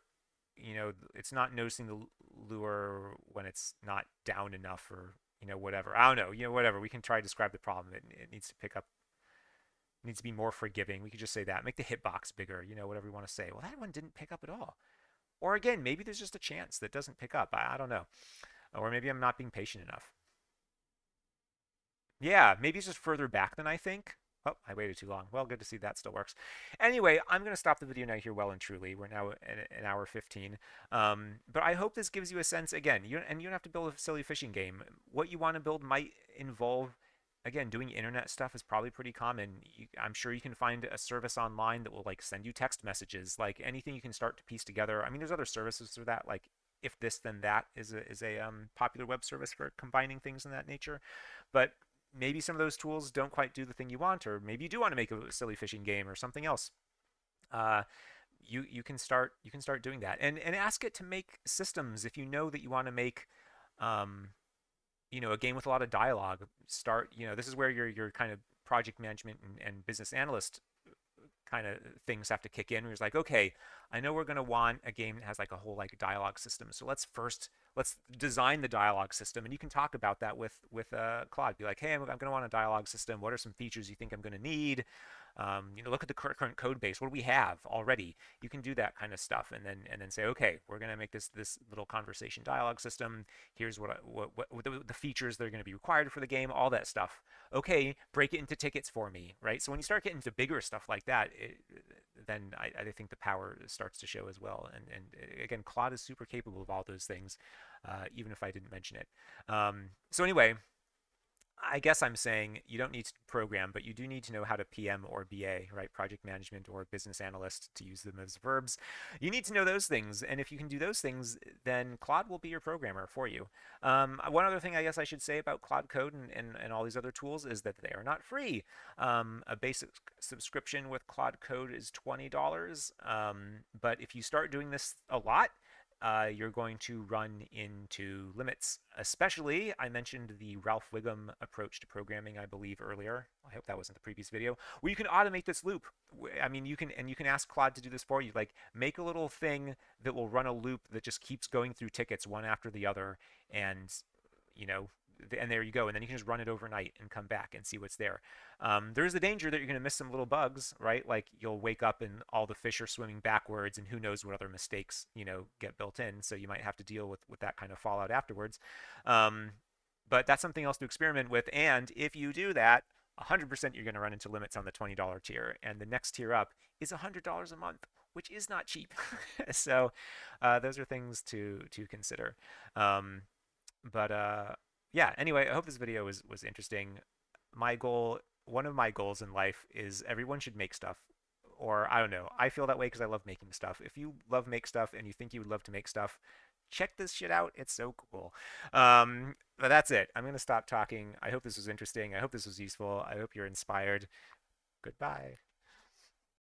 it's not noticing the lure when it's not down enough or, whatever. I don't know, whatever. We can try to describe the problem. It needs to pick up, needs to be more forgiving. We could just say that. Make the hitbox bigger, whatever you want to say. Well, that one didn't pick up at all. Or again, maybe there's just a chance that doesn't pick up. I don't know. Or maybe I'm not being patient enough. Yeah, maybe it's just further back than I think. Oh, I waited too long. Well, good to see that still works. Anyway, I'm going to stop the video now here well and truly. We're now at an hour 15. But I hope this gives you a sense, again, you don't have to build a silly fishing game. What you want to build might involve, again, doing internet stuff is probably pretty common. I'm sure you can find a service online that will like send you text messages, like anything you can start to piece together. I mean, there's other services for that, like if this then that is a popular web service for combining things in that nature. But maybe some of those tools don't quite do the thing you want, or maybe you do want to make a silly fishing game or something else. Uh, you can start doing that, and ask it to make systems if you know that you want to make um, a game with a lot of dialogue. Start, this is where your kind of project management and business analyst kind of things have to kick in. Where it's like, okay, I know we're going to want a game that has like a whole like dialogue system. So let's design the dialogue system, and you can talk about that with Claude. Be like, hey, I'm going to want a dialogue system. What are some features you think I'm going to need? Look at the current code base. What do we have already? You can do that kind of stuff, and then say, okay, we're going to make this little conversation dialogue system. Here's what the features that are going to be required for the game. All that stuff. Okay, break it into tickets for me, right? So when you start getting into bigger stuff like that, then I think the power starts to show as well. And again, Claude is super capable of all those things, even if I didn't mention it. So anyway, I guess I'm saying you don't need to program, but you do need to know how to PM or BA, right? Project management or business analyst, to use them as verbs. You need to know those things. And if you can do those things, then Claude will be your programmer for you. One other thing I guess I should say about Claude Code and all these other tools is that they are not free. A basic subscription with Claude Code is $20. But if you start doing this a lot, you're going to run into limits. Especially, I mentioned the Ralph Wiggum approach to programming, I believe, earlier. I hope that wasn't the previous video. Where you can automate this loop. I mean, you can ask Claude to do this for you. Like, make a little thing that will run a loop that just keeps going through tickets one after the other, and you know, and there you go. And then you can just run it overnight and come back and see what's there. There's the danger that you're going to miss some little bugs, right? Like you'll wake up and all the fish are swimming backwards, and who knows what other mistakes get built in. So you might have to deal with that kind of fallout afterwards. Um, but that's something else to experiment with. And if you do that, 100% you're going to run into limits on the $20 tier, and the next tier up is $100 a month, which is not cheap. So those are things to consider. Um, but yeah, anyway, I hope this video was interesting. My goal, one of my goals in life is everyone should make stuff. Or I don't know. I feel that way because I love making stuff. If you love make stuff and you think you would love to make stuff, check this shit out. It's so cool. But that's it. I'm gonna stop talking. I hope this was interesting. I hope this was useful. I hope you're inspired. Goodbye.